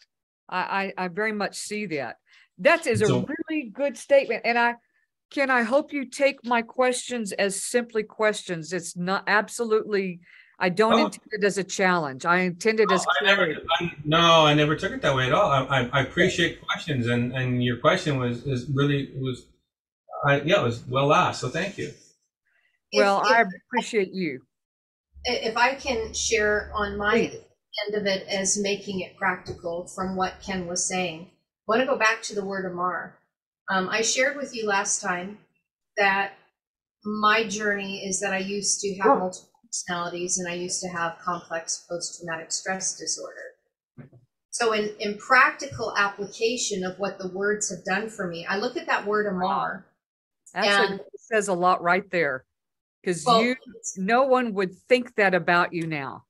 I very much see that. That is a So, really good statement. And I hope you take my questions as simply questions. It's not absolutely, I don't intend it as a challenge. I intend it as clarity. I never took it that way at all. I appreciate questions, and your question it was well asked. So thank you. Well, I appreciate you. If I can share on my end of it as making it practical from what Ken was saying, I want to go back to the word Amar. I shared with you last time that my journey is that I used to have multiple personalities, and I used to have complex post-traumatic stress disorder. So in practical application of what the words have done for me, I look at that word Amar. Actually, it says a lot right there, because no one would think that about you now.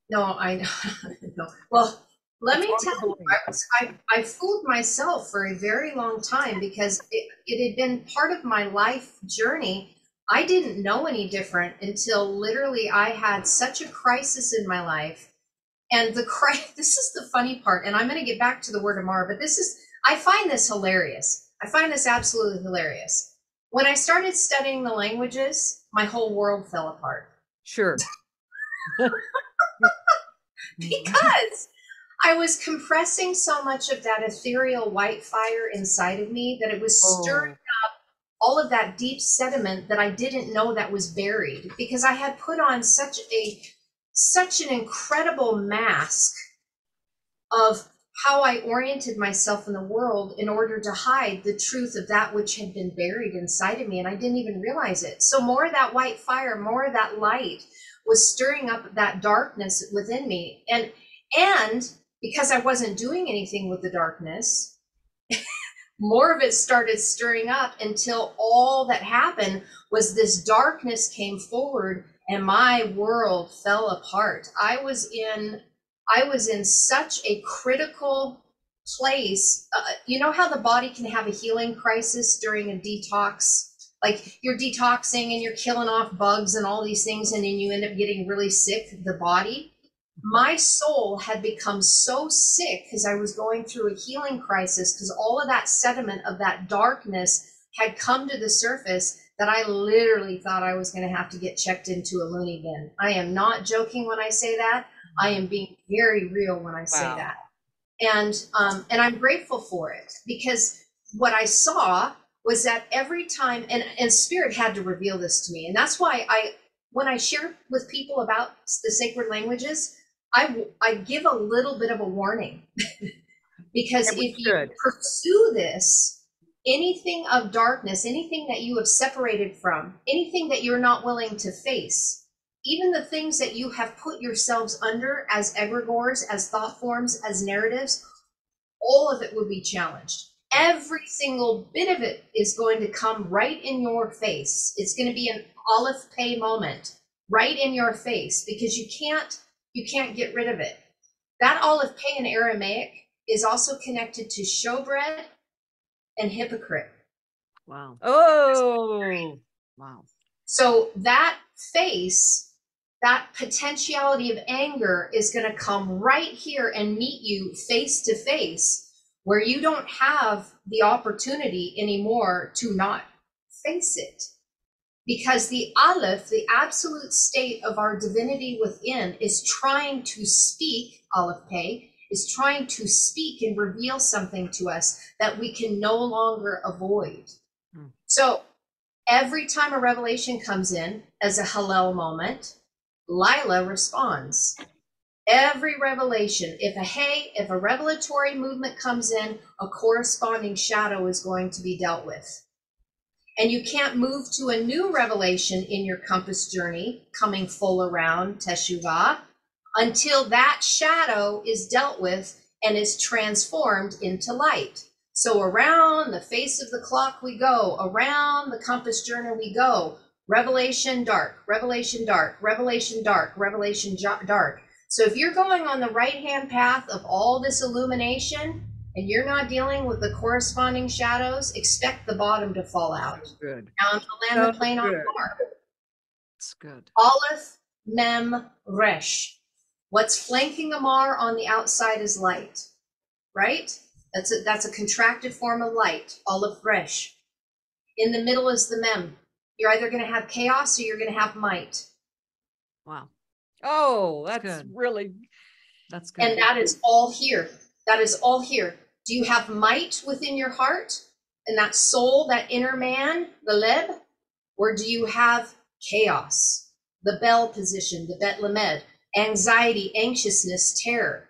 No, I know. Well, let me tell you, I fooled myself for a very long time, because it had been part of my life journey. I didn't know any different until literally I had such a crisis in my life. And this is the funny part, and I'm going to get back to the word Amar, but I find this hilarious. I find this absolutely hilarious. When I started studying the languages, my whole world fell apart. Sure. Because I was compressing so much of that ethereal white fire inside of me that it was stirring up all of that deep sediment that I didn't know that was buried, because I had put on such an incredible mask of how I oriented myself in the world in order to hide the truth of that which had been buried inside of me, and I didn't even realize it. So more of that white fire, more of that light was stirring up that darkness within me. And because I wasn't doing anything with the darkness, more of it started stirring up, until all that happened was this darkness came forward and my world fell apart. I was in such a critical place. You know how the body can have a healing crisis during a detox? Like you're detoxing and you're killing off bugs and all these things, and then you end up getting really sick, the body. My soul had become so sick because I was going through a healing crisis, because all of that sediment of that darkness had come to the surface, that I literally thought I was going to have to get checked into a loony bin. I am not joking when I say that. I am being very real when I say that. And I'm grateful for it, because what I saw was that every time, and Spirit had to reveal this to me. And that's why when I share with people about the sacred languages, I give a little bit of a warning because if you pursue this, anything of darkness, anything that you have separated from, anything that you're not willing to face, even the things that you have put yourselves under as egregores, as thought forms, as narratives, all of it will be challenged. Every single bit of it is going to come right in your face. It's going to be an Aleph Pay moment right in your face, because you can't get rid of it. That Aleph Pay in Aramaic is also connected to showbread and hypocrite. Wow. Oh, wow. So that face that potentiality of anger is going to come right here and meet you face to face, where you don't have the opportunity anymore to not face it. Because the Aleph, the absolute state of our divinity within, is trying to speak, Aleph Pei, is trying to speak and reveal something to us that we can no longer avoid. So every time a revelation comes in as a Hallel moment, Lila responds. Every revelation, if a revelatory movement comes in, a corresponding shadow is going to be dealt with. And you can't move to a new revelation in your compass journey, coming full around Teshuvah, until that shadow is dealt with and is transformed into light. So around the face of the clock we go, around the compass journey we go, revelation dark, revelation dark, revelation dark, revelation dark. So if you're going on the right-hand path of all this illumination, and you're not dealing with the corresponding shadows, expect the bottom to fall out. Good. Down to land the plane on Mar. That's good. Aleph, Mem, Resh. What's flanking Amar on the outside is light, right? That's a contracted form of light, Aleph, Resh. In the middle is the Mem. You're either going to have chaos or you're going to have might. Wow. Oh, that's good. really. That's good. And that is all here. That is all here. Do you have might within your heart and that soul, that inner man, the Leb? Or do you have chaos, the Bel position, the Bet Lamed, anxiety, anxiousness, terror?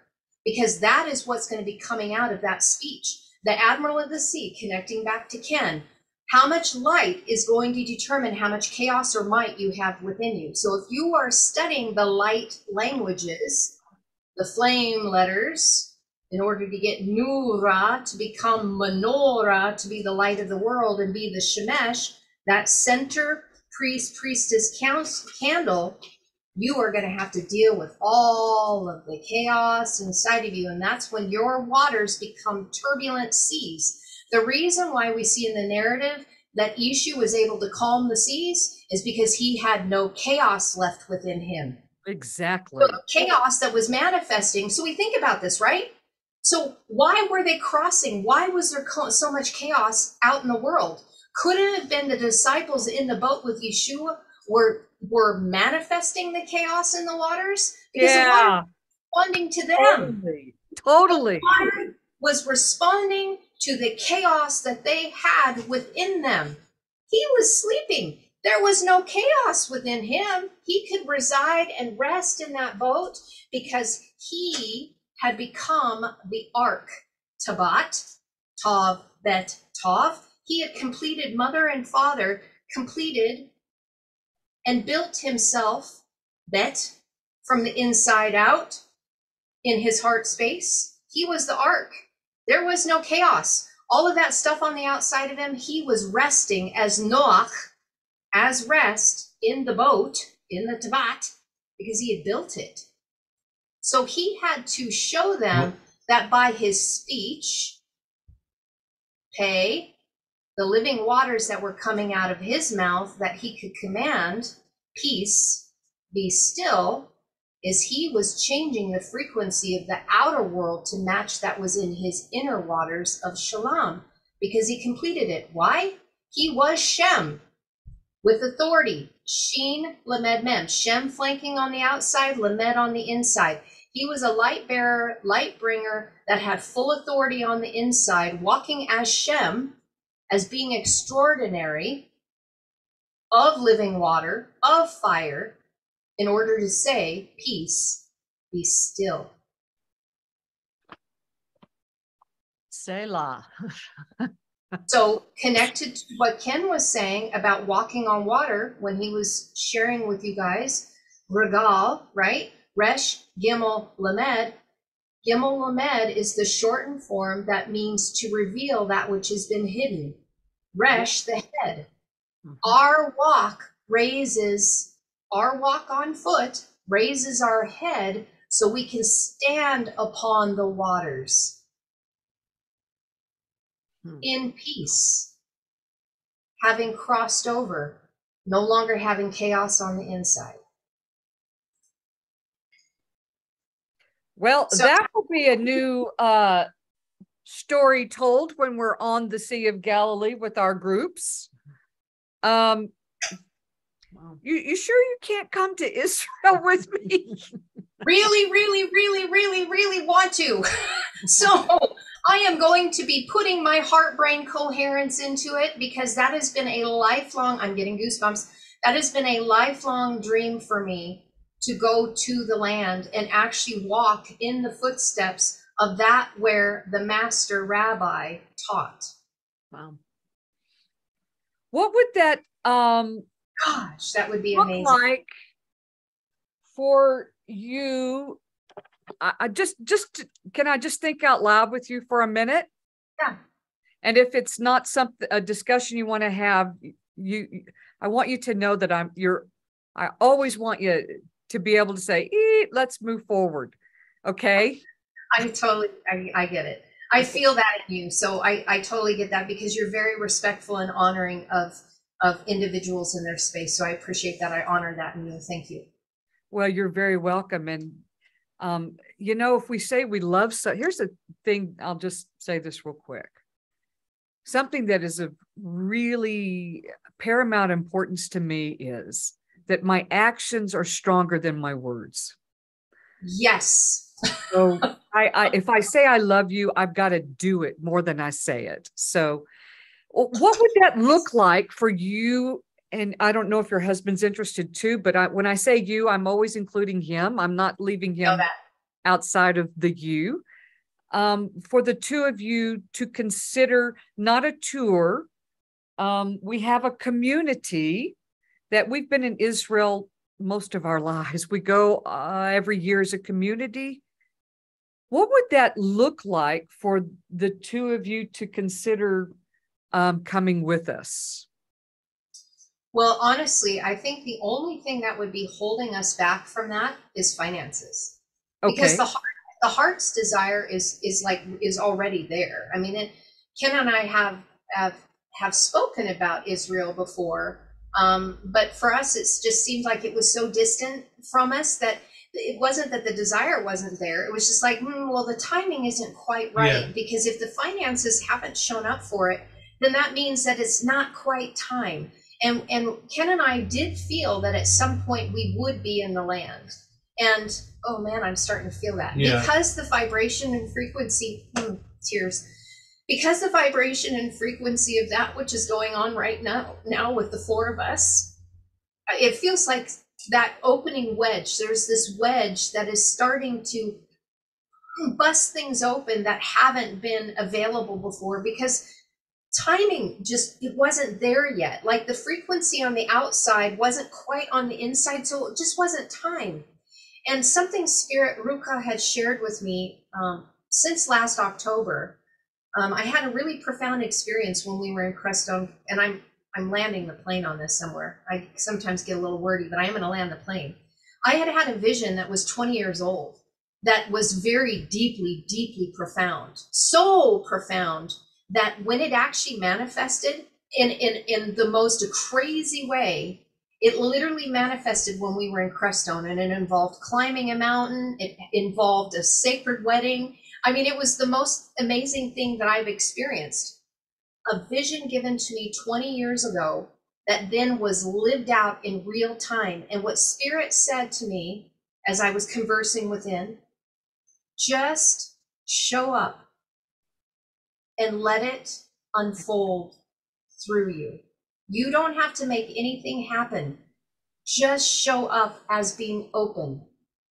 Because that is what's going to be coming out of that speech. The Admiral of the Sea, connecting back to Ken, how much light is going to determine how much chaos or might you have within you. So if you are studying the light languages, the flame letters, in order to get Nura to become Menorah, to be the light of the world and be the Shemesh, that center priest, priestess candle, you are going to have to deal with all of the chaos inside of you. And that's when your waters become turbulent seas. The reason why we see in the narrative that Ishu was able to calm the seas is because he had no chaos left within him. Exactly. So chaos that was manifesting. So we think about this, right? So why were they crossing? Why was there so much chaos out in the world? Could it have been the disciples in the boat with Yeshua were manifesting the chaos in the waters? Because the water was responding to them. Totally. The water was responding to the chaos that they had within them. He was sleeping. There was no chaos within him. He could reside and rest in that boat because he had become the ark, Tabat, Tav, Bet, Tav. He had completed mother and father, completed and built himself, Bet, from the inside out in his heart space. He was the ark. There was no chaos. All of that stuff on the outside of him, he was resting as Noach, as rest in the boat, in the Tabat, because he had built it. So he had to show them that by his speech, the living waters that were coming out of his mouth, that he could command, peace, be still, is he was changing the frequency of the outer world to match that was in his inner waters of Shalom, because he completed it. Why? He was Shem with authority. Shin, Lamed, Mem. Shem flanking on the outside, Lamed on the inside. He was a light bearer, light bringer that had full authority on the inside, walking as Shem, as being extraordinary, of living water, of fire, in order to say, peace, be still. Selah. So connected to what Ken was saying about walking on water when he was sharing with you guys, Regal, right? Resh, Gimel, Lamed. Gimel Lamed is the shortened form that means to reveal that which has been hidden. Resh, the head. Our walk on foot raises our head so we can stand upon the waters in peace, having crossed over, no longer having chaos on the inside. Well, So that will be a new story told when we're on the Sea of Galilee with our groups. Um, you sure you can't come to Israel with me? really, really, really, really, really want to. So I am going to be putting my heart brain coherence into it, because that has been a lifelong, I'm getting goosebumps, that has been a lifelong dream for me, to go to the land and actually walk in the footsteps of that where the master rabbi taught. Wow. What would that Gosh, that would be look amazing. like for you? I just can I just think out loud with you for a minute? Yeah. And if it's not something, a discussion you want to have, I want you to know that I always want you to be able to say, let's move forward. Okay. I totally, I get it. I feel that in you. So I totally get that, because you're very respectful and honoring of individuals in their space. So I appreciate that. I honor that in you. Thank you. Well, you're very welcome. And, if we say we love, here's the thing. I'll just say this real quick. Something that is of really paramount importance to me is that my actions are stronger than my words. Yes. So if I say I love you, I've got to do it more than I say it. So what would that look like for you? And I don't know if your husband's interested too, but when I say you, I'm always including him. I'm not leaving him outside of the you. For the two of you to consider not a tour. We have a community that we've been in Israel most of our lives. We go every year as a community. What would that look like for the two of you to consider coming with us? Well, honestly, I think the only thing that would be holding us back from that is finances. Because Okay. the heart's desire is already there. I mean, Ken and I have spoken about Israel before, but for us, it just seemed like it was so distant from us that it wasn't that the desire wasn't there. It was just like, well, the timing isn't quite right. Yeah. Because if the finances haven't shown up for it, then that means that it's not quite time. And Ken and I did feel that at some point we would be in the land. And oh man, I'm starting to feel that. Yeah. Because the vibration and frequency, tears, because the vibration and frequency of that which is going on right now with the four of us, it feels like that opening wedge. There's this wedge that is starting to bust things open that haven't been available before, because timing it wasn't there yet. Like the frequency on the outside wasn't quite on the inside, so it just wasn't time. And something Spirit Ruach had shared with me since last October. I had a really profound experience when we were in Crestone, and I'm landing the plane on this somewhere. I sometimes get a little wordy, but I am going to land the plane. I had a vision that was 20 years old that was very deeply, deeply profound. So profound that when it actually manifested in the most crazy way, it literally manifested when we were in Crestone, and it involved climbing a mountain. It involved a sacred wedding. I mean, it was the most amazing thing that I've experienced. A vision given to me 20 years ago that then was lived out in real time. And what Spirit said to me as I was conversing within, just show up and let it unfold through you. You don't have to make anything happen. Just show up as being open.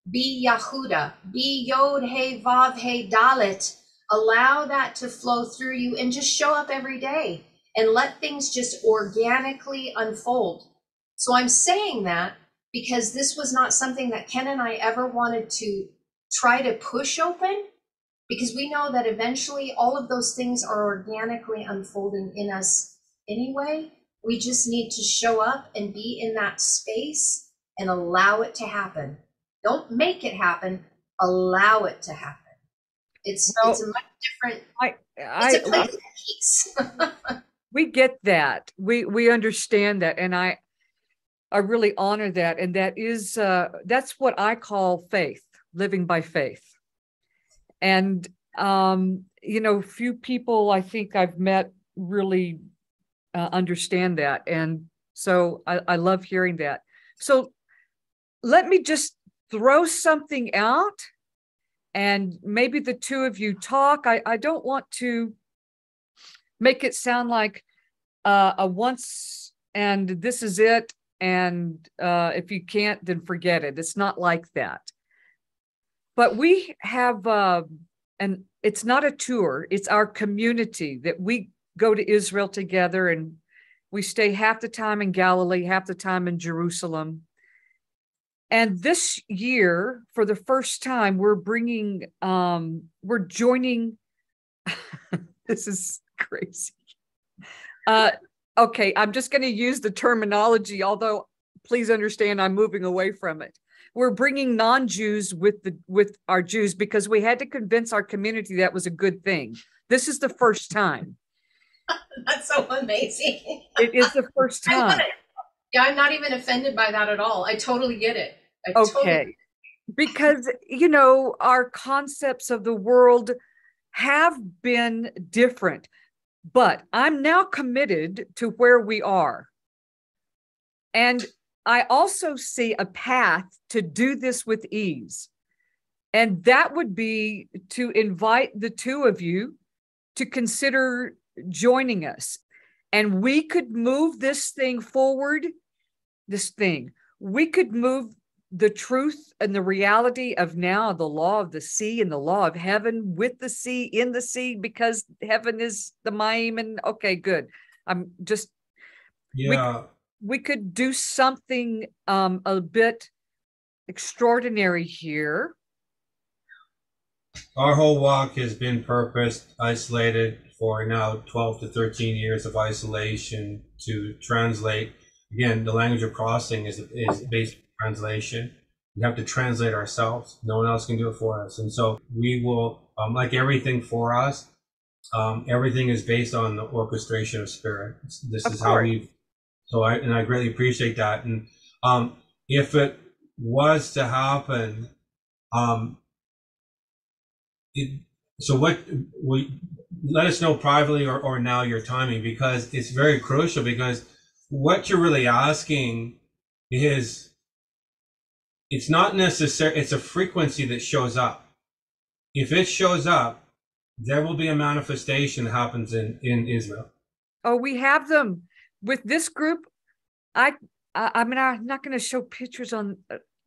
Be Yahuda. Be Yod He Vav He Dalet. Allow that to flow through you, and just show up every day and let things just organically unfold. So I'm saying that because this was not something that Ken and I ever wanted to try to push open, because we know that eventually all of those things are organically unfolding in us anyway. We just need to show up and be in that space and allow it to happen. Don't make it happen, allow it to happen. It's a much different, it's a place of peace. We get that. We understand that. And I really honor that. And that is, that's what I call faith, living by faith. And, you know, few people I think I've met really understand that. And so I love hearing that. So let me just throw something out, and maybe the two of you talk. I don't want to make it sound like a once and this is it. And if you can't, then forget it. It's not like that. But we have, and it's not a tour, it's our community that we go to Israel together, and we stay half the time in Galilee, half the time in Jerusalem. And this year, for the first time, we're joining, this is crazy. Okay, I'm just going to use the terminology, although please understand I'm moving away from it. We're bringing non-Jews with our Jews because we had to convince our community that was a good thing. This is the first time. That's so amazing. It is the first time. Yeah, I'm not even offended by that at all. I totally get it. Okay. Because, you know, our concepts of the world have been different, but I'm now committed to where we are. And I also see a path to do this with ease. And that would be to invite the two of you to consider joining us. And we could move this thing forward, we could move the truth and the reality of now the law of the sea and the law of heaven with the sea, in the sea, because heaven is the Maim. And okay, good. I'm just, Yeah. We could do something a bit extraordinary here. Our whole walk has been purposed, isolated for now 12 to 13 years of isolation to translate. Again, the language of crossing is based on translation. We have to translate ourselves. No one else can do it for us. And so we will, like everything for us, everything is based on the orchestration of spirit. This is how we've, I greatly appreciate that. And if it was to happen, let us know privately or now your timing, because it's very crucial, because what you're really asking is, it's not necessary, it's a frequency that shows up. If it shows up, there will be a manifestation that happens in Israel. Oh, we have them with this group. I mean, I'm not going to show pictures on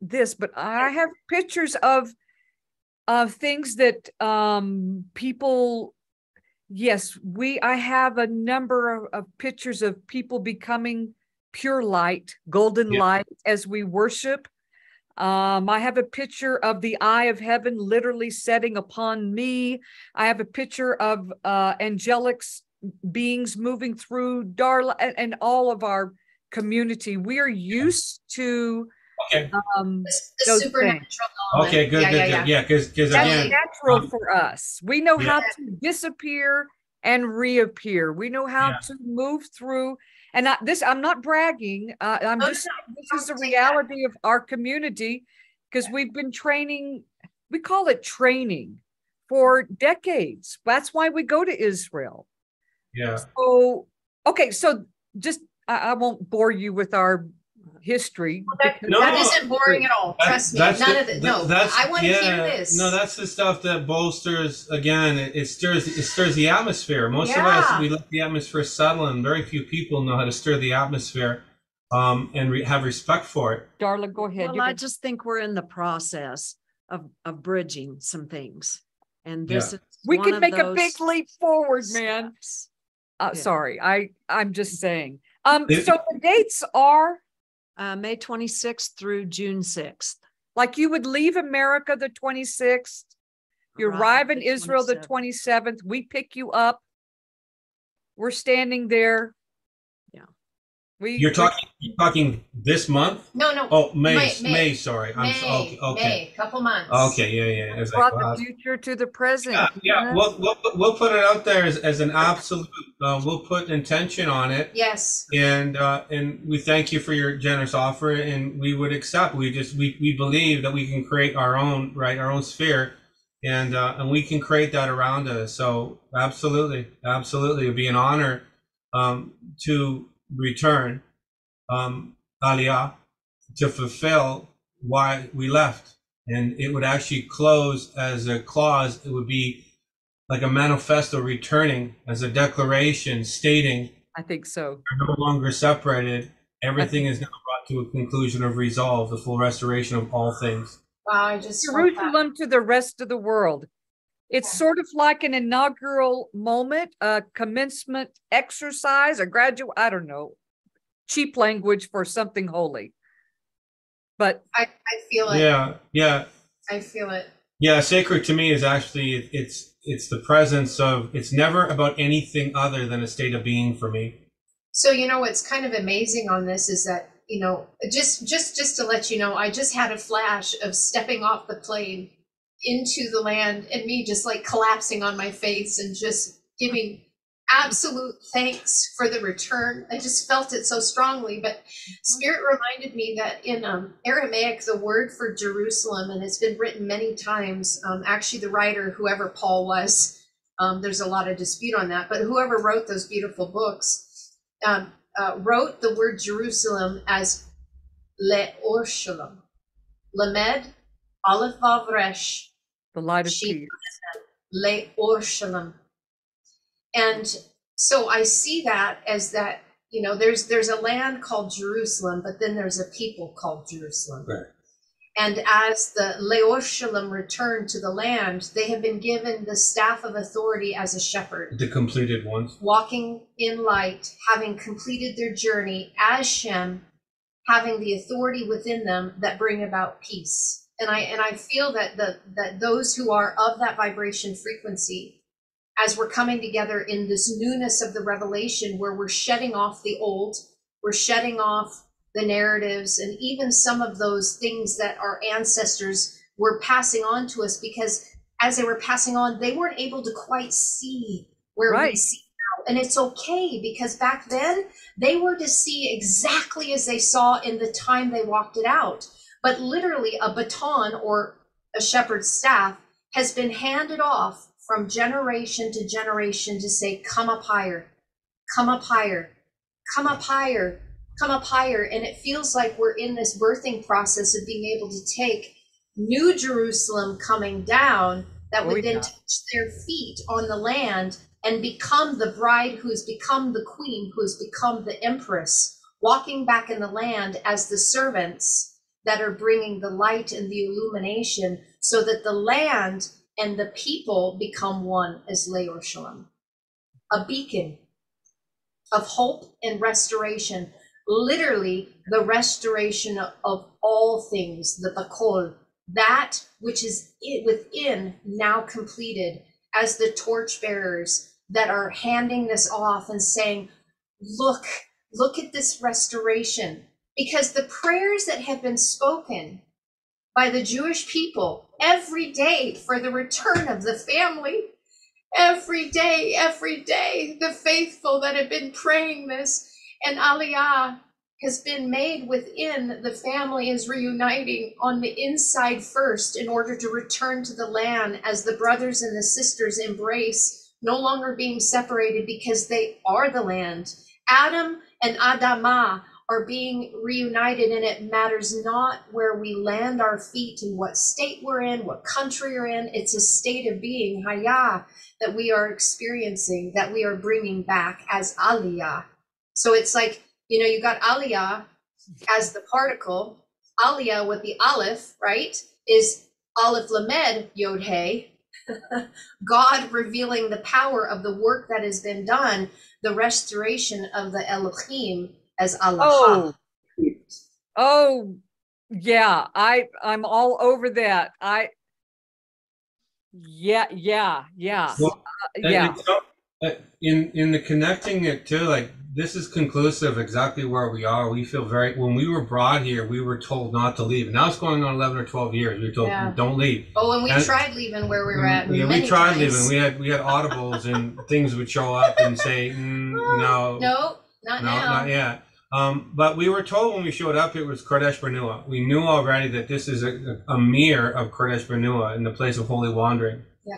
this, but I have pictures of things that people, yes, I have a number of pictures of people becoming pure light, golden light as we worship. I have a picture of the eye of heaven literally setting upon me. I have a picture of angelic beings moving through Darla and all of our community. We are used to the those supernatural things. element. Okay, good. Yeah, because that's natural for us. We know how to disappear and reappear. We know how to move through. And I'm not bragging. This is the reality of our community, because we've been training. We call it training for decades. That's why we go to Israel. Yeah. So, okay. So just, I won't bore you with our history. That isn't boring at all. Trust me. None of it. No, I want to hear this. No, that's the stuff that bolsters. Again, it stirs the atmosphere. Most of us, we let the atmosphere settle, and very few people know how to stir the atmosphere, and have respect for it. Darla, go ahead. Well, I just think we're in the process of bridging some things, and this is we can make a big leap forward, man. Sorry, I'm just saying. So the dates are May 26th through June 6th. Like you would leave America the 26th, you arrive in Israel the 27th. We pick you up. We're standing there. Yeah. You're talking this month? No. Oh, May. Sorry. May. Couple months. Okay. Yeah. Brought the future to the present. Yeah. We'll put it out there as an absolute. We'll put intention on it. Yes. And we thank you for your generous offer, and we would accept. We believe that we can create our own sphere, and we can create that around us. So absolutely, it'd be an honor to return, Aliyah, to fulfill why we left. And it would actually close as a clause. It would be like a manifesto returning as a declaration stating, I think so. we're no longer separated. Everything is now brought to a conclusion of resolve, the full restoration of all things. Wow, I just felt that. Jerusalem to the rest of the world. It's sort of like an inaugural moment, a commencement exercise, a graduate, I don't know, cheap language for something holy. But I feel it. Yeah. I feel it. Yeah, sacred to me is actually, it's the presence of, it's never about anything other than a state of being for me. So, you know, what's kind of amazing on this is that, you know, just to let you know, I just had a flash of stepping off the plane into the land and me just like collapsing on my face and just giving absolute thanks for the return. I just felt it so strongly. But Spirit reminded me that in Aramaic, the word for Jerusalem, and it's been written many times, actually the writer, whoever Paul was, there's a lot of dispute on that, but whoever wrote those beautiful books wrote the word Jerusalem as Le-Orshalem. Lamed, Aleph Vav Resh, the light of peace. Le-Orshalem. And so I see that as that, you know, there's a land called Jerusalem, but then there's a people called Jerusalem. Right. And as the Le-Orshalem returned to the land, they have been given the staff of authority as a shepherd. The completed ones. Walking in light, having completed their journey as Shem, having the authority within them that bring about peace. And I feel that that those who are of that vibration frequency, as we're coming together in this newness of the revelation, where we're shedding off the old, we're shedding off the narratives, and even some of those things that our ancestors were passing on to us, because as they were passing on, they weren't able to quite see where we see now. And it's okay, because back then they were to see exactly as they saw in the time they walked it out. But literally a baton or a shepherd's staff has been handed off from generation to generation to say, come up higher, come up higher, come up higher, come up higher. And it feels like we're in this birthing process of being able to take New Jerusalem coming down that would then touch their feet on the land and become the bride who's become the queen, who's become the empress, walking back in the land as the servants that are bringing the light and the illumination, so that the land and the people become one as Le-Orshalem, a beacon of hope and restoration, literally the restoration of all things, the Bakol, that which is within, now completed, as the torchbearers that are handing this off and saying, look at this restoration. Because the prayers that have been spoken by the Jewish people every day for the return of the family, every day, the faithful that have been praying this, and Aliyah has been made within the family, is reuniting on the inside first in order to return to the land as the brothers and the sisters embrace, no longer being separated because they are the land. Adam and Adamah are being reunited, and it matters not where we land our feet and what state we're in, what country you're in. It's a state of being, Hayah, that we are experiencing, that we are bringing back as Aliyah. So it's like, you know, you got Aliyah as the particle, Aliyah with the Aleph, right, is Aleph Lamed Yod Hey, God revealing the power of the work that has been done, the restoration of the Elohim as Allah. Oh, yeah. I'm all over that. Yeah. Well, in the connecting it to, like, this is conclusive exactly where we are. We feel when we were brought here, we were told not to leave. Now it's going on 11 or 12 years. We were told, don't leave. Oh, and we tried leaving where we were at. Yeah, we tried leaving. We had audibles and things would show up and say, no, not now. Not yet. But we were told when we showed up it was Kodesh Barnea. We knew already that this is a mirror of Kodesh Barnea in the place of holy wandering. Yeah.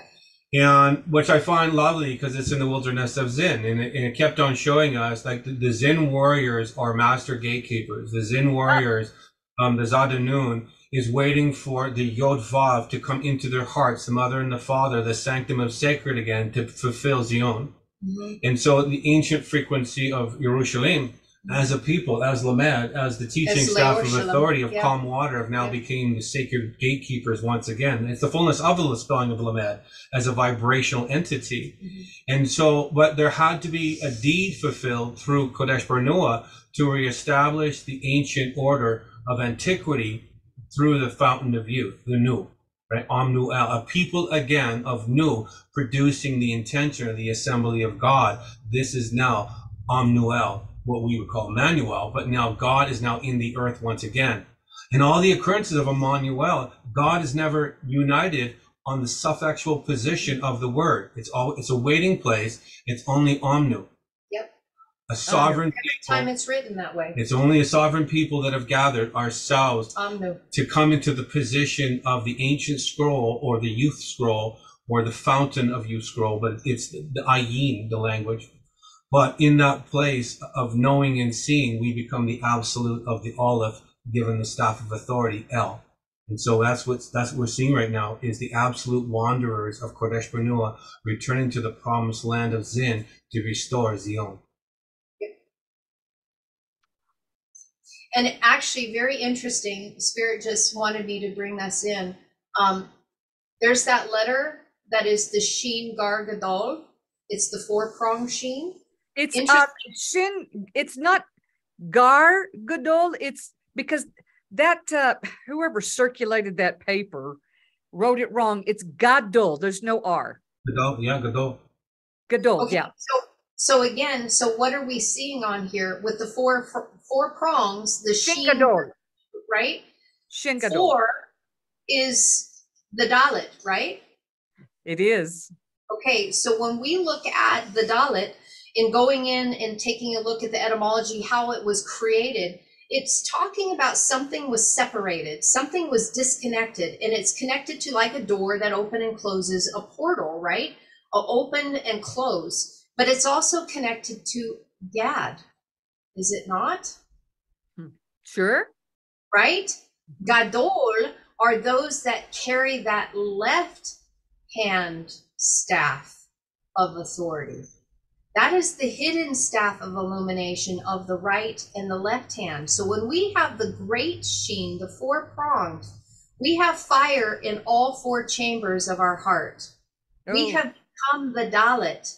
And which I find lovely because it's in the wilderness of Zin. And it kept on showing us like the Zin warriors are master gatekeepers. The Zin warriors, the Zadanun, is waiting for the Yod Vav to come into their hearts, the mother and the father, the sanctum of sacred again, to fulfill Zion. Mm-hmm. And so the ancient frequency of Yerushalayim as a people, as Lamed, as the teaching staff of authority of calm water have now became the sacred gatekeepers once again. It's the fullness of the spelling of Lamed as a vibrational entity. Mm-hmm. And so, but there had to be a deed fulfilled through Kodesh Barnea to reestablish the ancient order of antiquity through the fountain of youth, the Nu, right? Am Nuel, a people again of Nu, producing the intention of the assembly of God. This is now Am Nuel, what we would call Emmanuel, but now God is now in the earth once again. In all the occurrences of Emmanuel, God is never united on the suffixual position of the word. It's a waiting place. It's only Omnu. Yep. A sovereign every people. time it's written that way. It's only a sovereign people that have gathered ourselves Omnu. To come into the position of the ancient scroll or the youth scroll or the fountain of youth scroll, but it's the ayin, the language. But in that place of knowing and seeing, we become the absolute of the Aleph, given the staff of authority, El. And so that's what we're seeing right now is the absolute wanderers of Kodesh Barnea returning to the promised land of Zin to restore Zion. And actually, very interesting. Spirit just wanted me to bring this in. There's that letter that is the Shin Gar Gadol. It's the 4-pronged Shin. It's Shin. It's not Gar Gadol. It's because that whoever circulated that paper wrote it wrong. It's Gadol. There's no R. Gadol, yeah, Gadol. Gadol, okay, yeah. So again, so what are we seeing on here with the four prongs? The Shin Gadol, right? Shin Gadol. 4 is the Dalet, right? It is. Okay, so when we look at the Dalet, in going in and taking a look at the etymology, how it was created, it's talking about something was separated, something was disconnected, and it's connected to like a door that opens and closes, a portal, right? Open and close, but it's also connected to Gad, is it not? Sure. Right? Gadol are those that carry that left hand staff of authority. That is the hidden staff of illumination of the right and the left hand. So when we have the great Shin, the 4 prongs, we have fire in all 4 chambers of our heart. Oh. We have become the Dalet.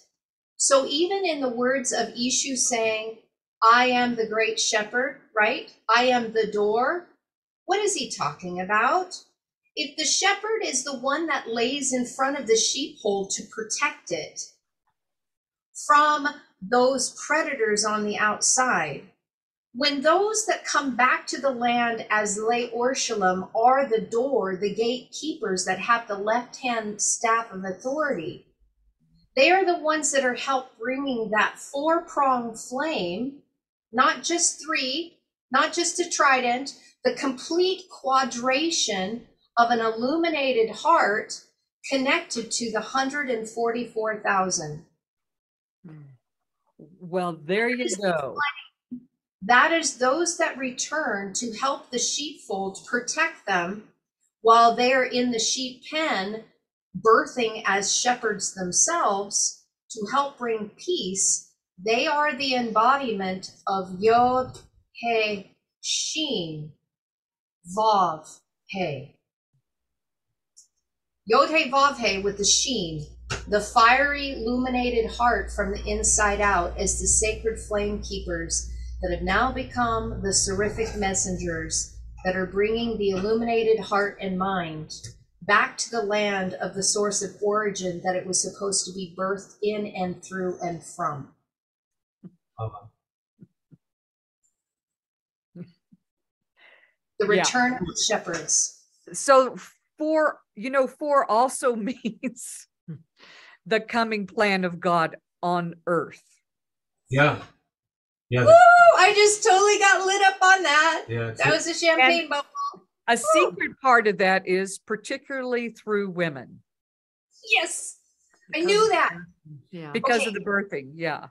So even in the words of Ishu saying, I am the great shepherd, right? I am the door. What is he talking about? If the shepherd is the one that lays in front of the sheepfold to protect it from those predators on the outside, when those that come back to the land as lay Orshalom are the door, the gatekeepers that have the left-hand staff of authority, they are the ones that are help bringing that 4-pronged flame, not just 3, not just a trident, the complete quadration of an illuminated heart connected to the 144,000. Well, there you go. That is those that return to help the sheepfold protect them while they are in the sheep pen, birthing as shepherds themselves to help bring peace. They are the embodiment of Yod, He, Shin, Vav, He. Yod, He, Vav, He with the Shin, the fiery illuminated heart from the inside out as the sacred flame keepers that have now become the seraphic messengers that are bringing the illuminated heart and mind back to the land of the source of origin that it was supposed to be birthed in and through and from. The return of the shepherds. So 4 also means the coming plan of God on earth. Yeah. Yeah. Woo! I I just totally got lit up on that. Yeah, That was a champagne bubble. A secret part of that is particularly through women. Yes, I knew that. Yeah. Because of the birthing. Yeah.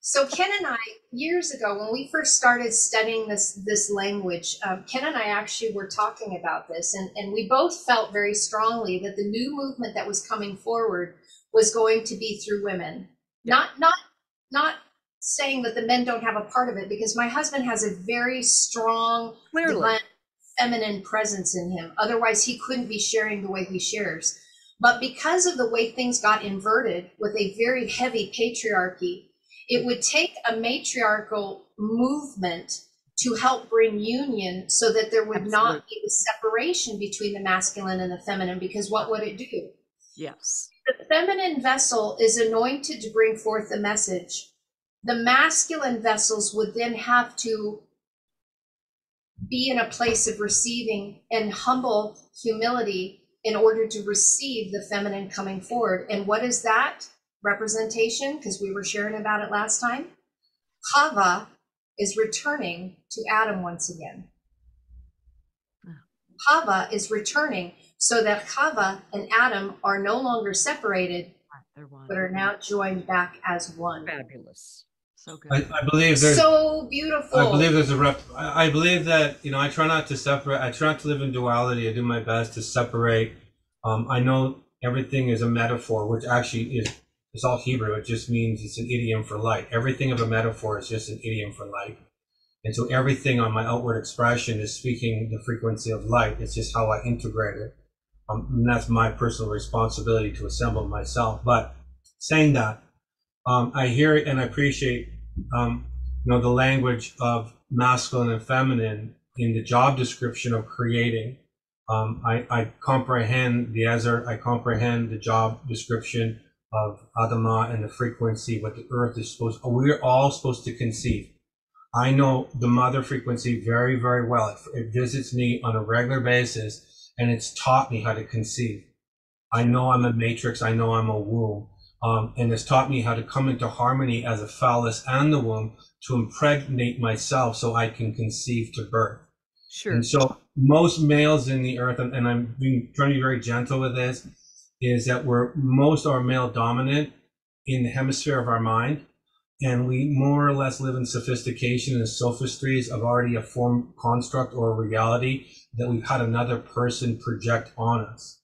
So Ken and I, years ago, when we first started studying this language, Ken and I actually were talking about this, and we both felt very strongly that the new movement that was coming forward was going to be through women. Yeah. Not saying that the men don't have a part of it, because my husband has a very strong, divine, feminine presence in him. Otherwise, he couldn't be sharing the way he shares. But because of the way things got inverted with a very heavy patriarchy, it would take a matriarchal movement to help bring union so that there would not be the separation between the masculine and the feminine, because what would it do? Yes. The feminine vessel is anointed to bring forth the message. The masculine vessels would then have to be in a place of receiving and humble humility in order to receive the feminine coming forward. And what is that representation? Because we were sharing about it last time. Chava is returning to Adam once again. Chava is returning so that Chava and Adam are no longer separated, but are now joined back as one. Fabulous. So good. I believe there's so beautiful. I believe there's I believe that, I try not to separate. I try not to live in duality. I do my best to separate. I know everything is a metaphor, which actually it's all Hebrew. It just means it's an idiom for light. Everything of a metaphor is just an idiom for light. And so everything on my outward expression is speaking the frequency of light. It's just how I integrate it. And that's my personal responsibility to assemble myself. But saying that, I hear and I appreciate, the language of masculine and feminine in the job description of creating. I comprehend the Ezer. I comprehend the job description of Adamah and the frequency, what the earth is we're all supposed to conceive. I know the mother frequency very, very well. It visits me on a regular basis, and it's taught me how to conceive. I know I'm a matrix. I know I'm a womb. And it's taught me how to come into harmony as a phallus and the womb to impregnate myself so I can conceive to birth. Sure. And so most males in the earth, and I'm trying to be very gentle with this, is that most are male dominant in the hemisphere of our mind. And we more or less live in sophistication and sophistries of already a form construct or a reality that we've had another person project on us.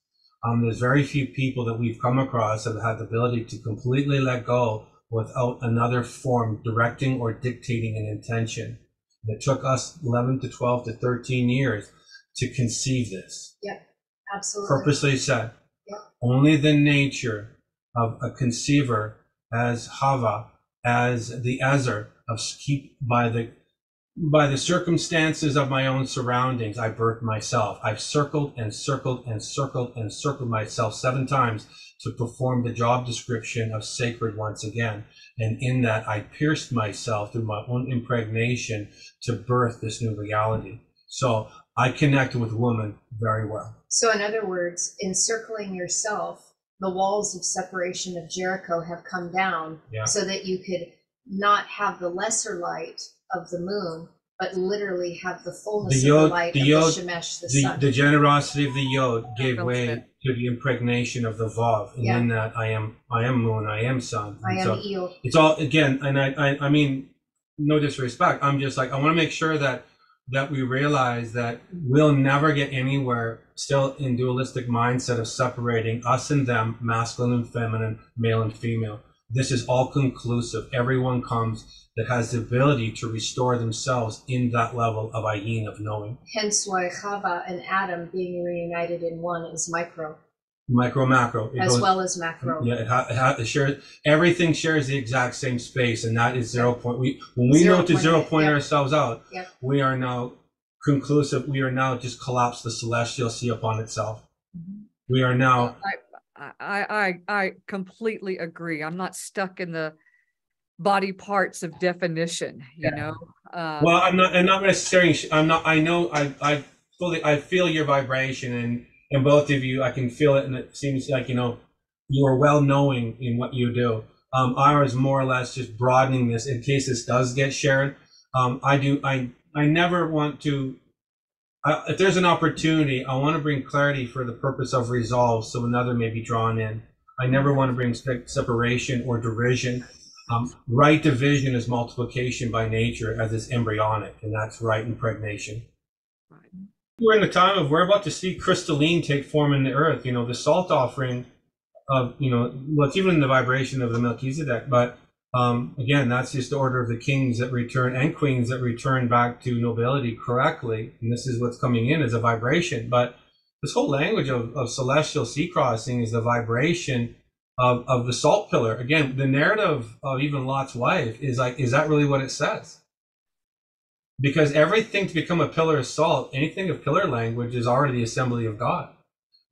There's very few people that we've come across that have had the ability to completely let go without another form directing or dictating an intention. It took us 11 to 12 to 13 years to conceive this. Yep, absolutely. Purposely said. Yep. Only the nature of a conceiver as Hava, as the Ezer, of keep by the circumstances of my own surroundings, I birthed myself. I've circled and circled and circled and circled myself 7 times to perform the job description of sacred once again. And in that, I pierced myself through my own impregnation to birth this new reality. So I connect with women very well. So in other words, encircling yourself, the walls of separation of Jericho have come down so that you could not have the lesser light of the moon, but literally have the fullness of the light of the Shemesh, the sun. The generosity of the Yod gave way to the impregnation of the Vav. And in that, I am moon, I am sun. I am Eel. It's all, again, and I mean, no disrespect. I'm just like, I want to make sure that we realize that we'll never get anywhere still in dualistic mindset of separating us and them, masculine and feminine, male and female. This is all conclusive. Everyone comes that has the ability to restore themselves in that level of ayin, of knowing. Hence why Chava and Adam being reunited in one is micro. Micro, macro. Well as macro. Yeah, it shares, everything shares the exact same space, and that is 0 point. When we know to 0 point ourselves out, we are now conclusive. We are now just collapsed the celestial sea upon itself. Mm-hmm. We are now. I completely agree. I'm not stuck in the body parts of definition, you know. Well, I'm not necessarily. I'm not. I know. I feel your vibration, and both of you, I can feel it, and it seems like you are well knowing in what you do. I was more or less just broadening this in case this does get shared. I never want to, if there's an opportunity, I want to bring clarity for the purpose of resolve so another may be drawn in. I never want to bring separation or derision. Right division is multiplication by nature as is embryonic, and that's right impregnation. Right. We're in the time of, we're about to see crystalline take form in the earth. You know, the salt offering of, you know, well, it's even in the vibration of the Melchizedek, but again, that's just the order of the kings that return and queens that return back to nobility correctly. And this is what's coming in as a vibration. But this whole language of celestial sea crossing is the vibration of the salt pillar. Again, the narrative of even Lot's wife is like, is that really what it says? Because everything to become a pillar of salt, anything of pillar language is already the assembly of God.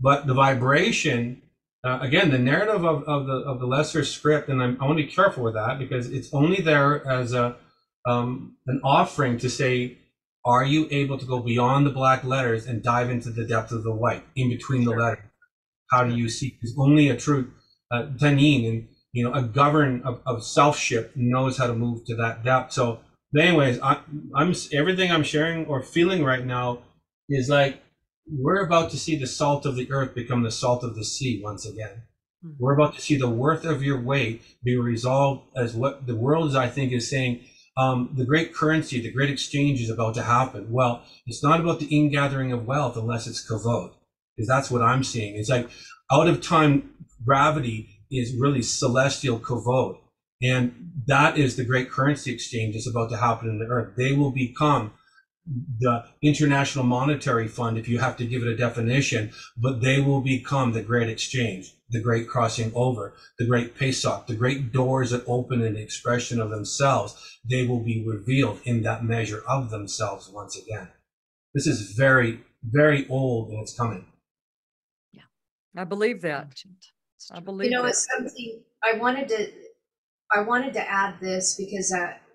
But the vibration, again, the narrative of the lesser script, and I want to be careful with that because it's only there as an offering to say, are you able to go beyond the black letters and dive into the depth of the white in between the letters? How do you see? Because only a true tanin and, you know, a govern of selfship knows how to move to that depth. So, but anyways, I'm everything I'm sharing or feeling right now is like, we're about to see the salt of the earth become the salt of the sea once again. Mm-hmm. We're about to see the worth of your weight be resolved as what the world is, I think, is saying. The great currency, the great exchange is about to happen. Well, it's not about the ingathering of wealth unless it's kavod, because that's what I'm seeing. It's like out of time gravity is really celestial kavod. And that is the great currency exchange that's about to happen in the earth. They will become the International Monetary Fund, if you have to give it a definition, but they will become the great exchange, the great crossing over, the great Pesach, the great doors that open in the expression of themselves. They will be revealed in that measure of themselves once again. This is very, very old and it's coming. Yeah, I believe that. I believe it's something I wanted to add this because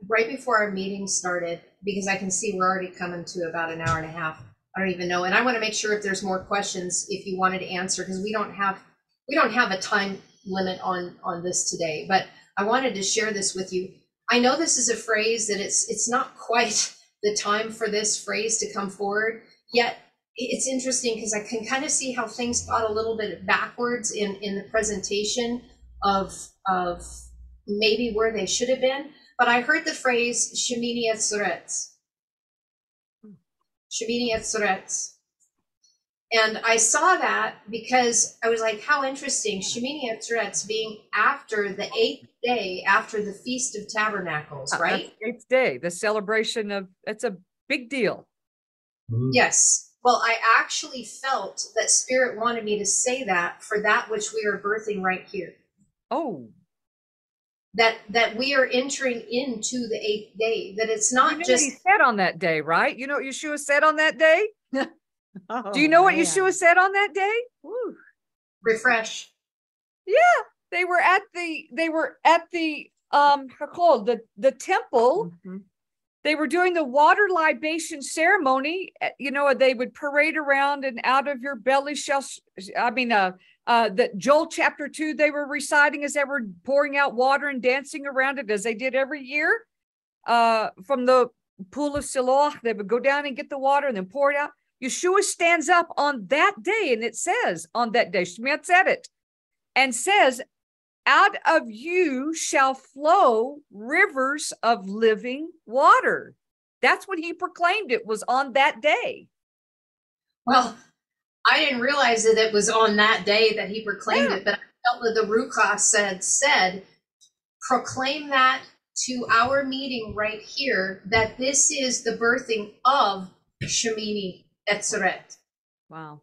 right before our meeting started, because I can see we're already coming to about an hour and a half. I don't even know. And I want to make sure if there's more questions, if you wanted to answer, because we don't have a time limit on this today, but I wanted to share this with you. I know this is a phrase that it's not quite the time for this phrase to come forward, yet it's interesting because I can kind of see how things got a little bit backwards in the presentation of maybe where they should have been. But I heard the phrase Shemini Etzoretz. Shemini Etzoretz. And I saw that because I was like, how interesting. Shemini Etzoretz being after the 8th day, after the Feast of Tabernacles, right? That's the 8th day, the celebration of, it's a big deal. Mm-hmm. Yes. Well, I actually felt that Spirit wanted me to say that for that which we are birthing right here. Oh. That we are entering into the 8th day, that it's not just. What he said on that day, right? You know what Yeshua said on that day? Do you know what Yeshua said on that day? Woo. Refresh. Yeah, they were at the called the temple. Mm-hmm. They were doing the water libation ceremony. You know, they would parade around, and out of your belly shall, that Joel chapter 2, they were reciting as they were pouring out water and dancing around it, as they did every year. From the pool of Siloah, they would go down and get the water and then pour it out. Yeshua stands up on that day, and it says on that day, Shemit said it, and says, out of you shall flow rivers of living water. That's when he proclaimed it was on that day. Well, I didn't realize that it was on that day that he proclaimed it, but I felt that the Ruach said, proclaim that to our meeting right here, that this is the birthing of Shemini Etzeret. Wow.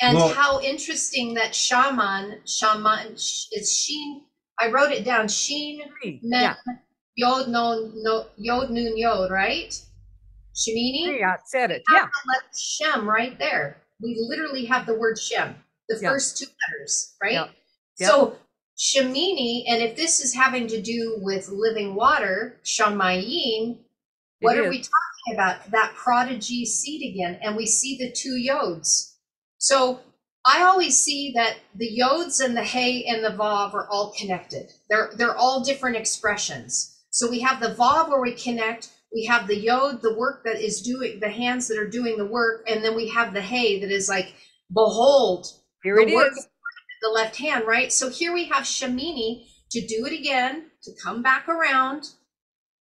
And how interesting that Shaman is Sheen. I wrote it down. Sheen Mem Yod Nun Yod, right? Shemini. Yeah, said it. Yeah. Let Shem right there. We literally have the word Shem, the first 2 letters, right? Yep. So Shemini, and if this is having to do with living water, Shamayim, what are we talking about? That prodigy seed again, and we see the 2 yods. So I always see that the yods and the hey and the vav are all connected. They're all different expressions. So we have the vav where we connect We have the yod, the work that is doing, the hands that are doing the work, and then we have the hey that is like, behold, Here the it work is. of the left hand, right? So here we have Shemini to do it again, to come back around,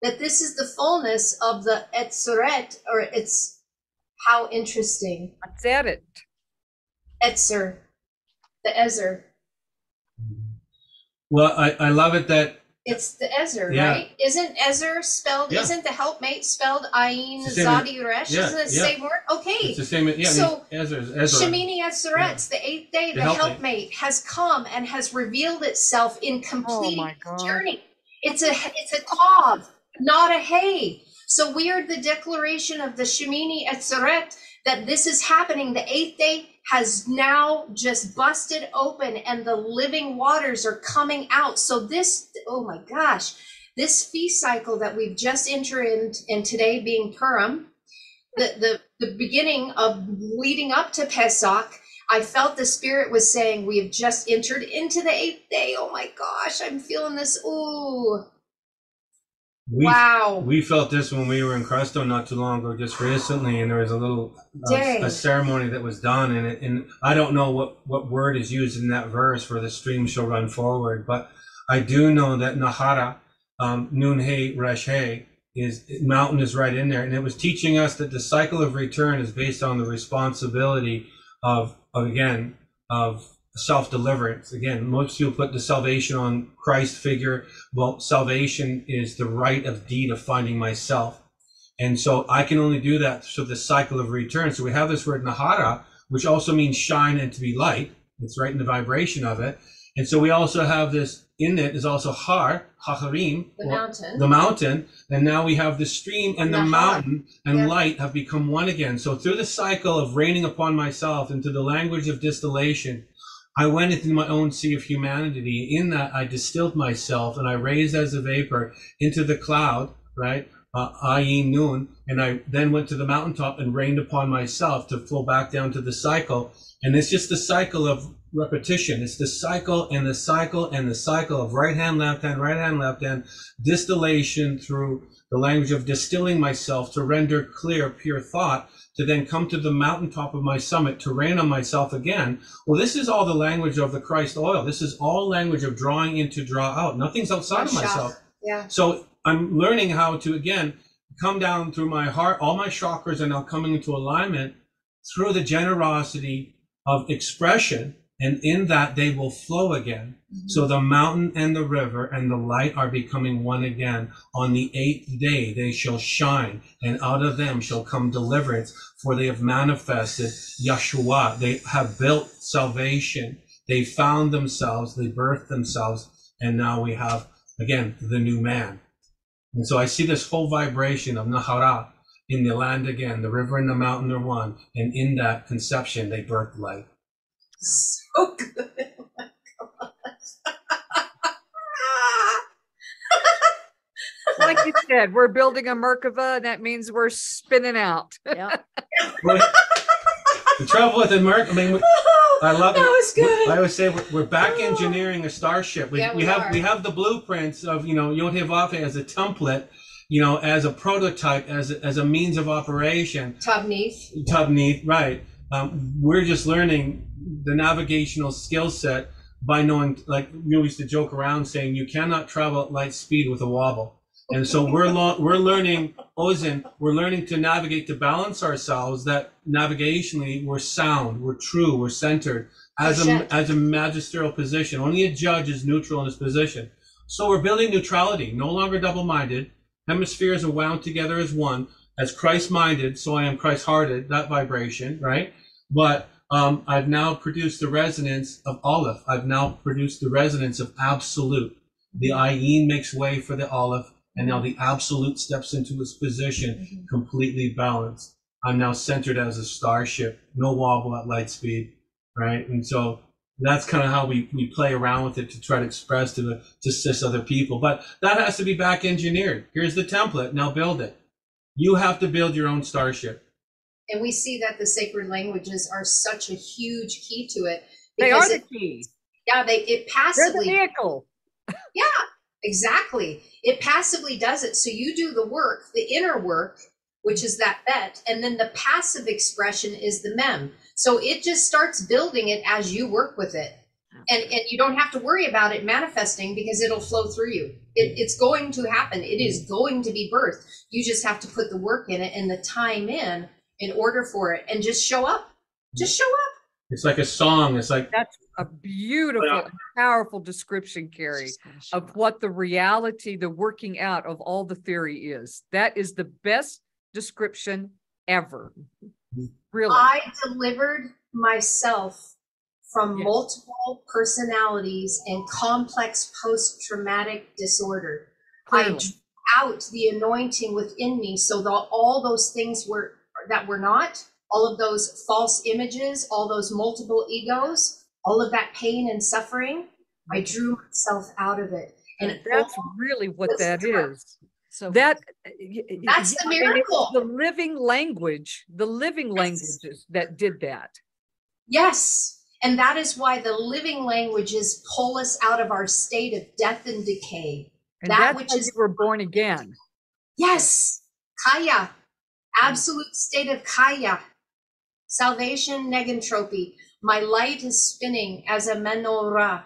that this is the fullness of the Etzeret, or it's, how interesting. I said it. Etzer, the Ezer. Well, I love it that It's the Ezer, Yeah. right? Isn't Ezer spelled, Yeah. isn't the helpmate spelled Ayin It's the same Zadi Resh? yeah, Isn't it the yeah. same word? Okay. it's the same. Yeah, So, Ezra. Shemini Etzeretz, the 8th day, the helpmate. helpmate, has come and has revealed itself in completing my its God. journey. It's a tav, not a hey. So we are the declaration of the Shemini Etzeret that this is happening. The 8th day has now just busted open and the living waters are coming out. So this, oh my gosh, this feast cycle that we've just entered in, and today being Purim, the beginning of leading up to Pesach, I felt the Spirit was saying we have just entered into the 8th day. Oh my gosh, I'm feeling this. Ooh. Wow. We felt this when we were in Cresto not too long ago, just recently, and there was a little Day. a ceremony that was done, and I don't know what word is used in that verse for the stream shall run forward, but I do know that Nahara, Nun He Resh He, is mountain is right in there, and it was teaching us that the cycle of return is based on the responsibility of self-deliverance. Again, most people put the salvation on Christ figure. Well, salvation is the right of deed of finding myself. And so I can only do that through the cycle of return. So we have this word Nahara, which also means shine and to be light. It's right in the vibration of it. And so we also have this, in it is also Hacharim, the mountain. And now we have the stream and the mountain and light have become one again. So through the cycle of raining upon myself into the language of distillation, I went into my own sea of humanity. In that, I distilled myself and I raised as a vapor into the cloud, right? Ayin Nun. And I then went to the mountaintop and rained upon myself to flow back down to the cycle. And it's just the cycle of repetition. It's the cycle and the cycle and the cycle of right hand, left hand, distillation through the language of distilling myself to render clear, pure thought, to then come to the mountaintop of my summit to rain on myself again. Well, this is all the language of the Christ oil. This is all language of drawing in to draw out. Nothing's outside of myself. Yeah. So I'm learning how to, again, come down through my heart. All my chakras are now coming into alignment through the generosity of expression. And in that, they will flow again. Mm-hmm. So the mountain and the river and the light are becoming one again. On the 8th day, they shall shine, and out of them shall come deliverance, for they have manifested Yeshua. They have built salvation. They found themselves, they birthed themselves, and now we have, again, the new man. And so I see this whole vibration of Nahara in the land again. The river and the mountain are one. And in that conception, they birthed light. So good. Oh my gosh. Like you said, we're building a Merkava, and that means we're spinning out. Yeah. The trouble with the Merkava, I mean, I love that it. Was good. I always say we're back engineering a starship. We have the blueprints of Yod Heh Vav Heh as a template, as a prototype, as a means of operation. Tavnith, right. We're just learning the navigational skill set by knowing, like we used to joke around saying, you cannot travel at light speed with a wobble. And so we're learning Ozen, we're learning to navigate, to balance ourselves, that navigationally we're sound, we're true, we're centered as a magisterial position. Only a judge is neutral in his position. So we're building neutrality, no longer double-minded. Hemispheres are wound together as one, as Christ-minded, so I am Christ-hearted, that vibration, right? But I've now produced the resonance of Aleph. I've now produced the resonance of Absolute. The Ayin makes way for the Aleph, and now the Absolute steps into its position, completely balanced. I'm now centered as a starship, no wobble at light speed, right? And so that's kind of how we play around with it to try to express to assist other people. But that has to be back engineered. Here's the template, now build it. You have to build your own starship. And we see that the sacred languages are such a huge key to it. They are the key. Yeah, it passively. They're the vehicle. Yeah, Exactly. It passively does it. So you do the work, the inner work, which is that bet, and then the passive expression is the mem. So it just starts building it as you work with it. And you don't have to worry about it manifesting because it'll flow through you. It's going to happen. It is going to be birthed. You just have to put the work in it and the time in order for it, and just show up. Just show up. It's like a song. It's like, That's a beautiful and powerful description, Carrie, of what the reality, the working out of all the theory is. That is the best description ever. Really. I delivered myself from multiple personalities and complex post-traumatic disorder. Clearly. I drew out the anointing within me so that all those things that were not, all of those false images, all those multiple egos, all of that pain and suffering, I drew myself out of it. And that's really what that is. So that's the miracle. The living language that did that. Yes. And that is why the living languages pull us out of our state of death and decay. And that's which is you were born again. Yes. Kaya. Absolute state of kaya. Salvation, negentropy. My light is spinning as a menorah,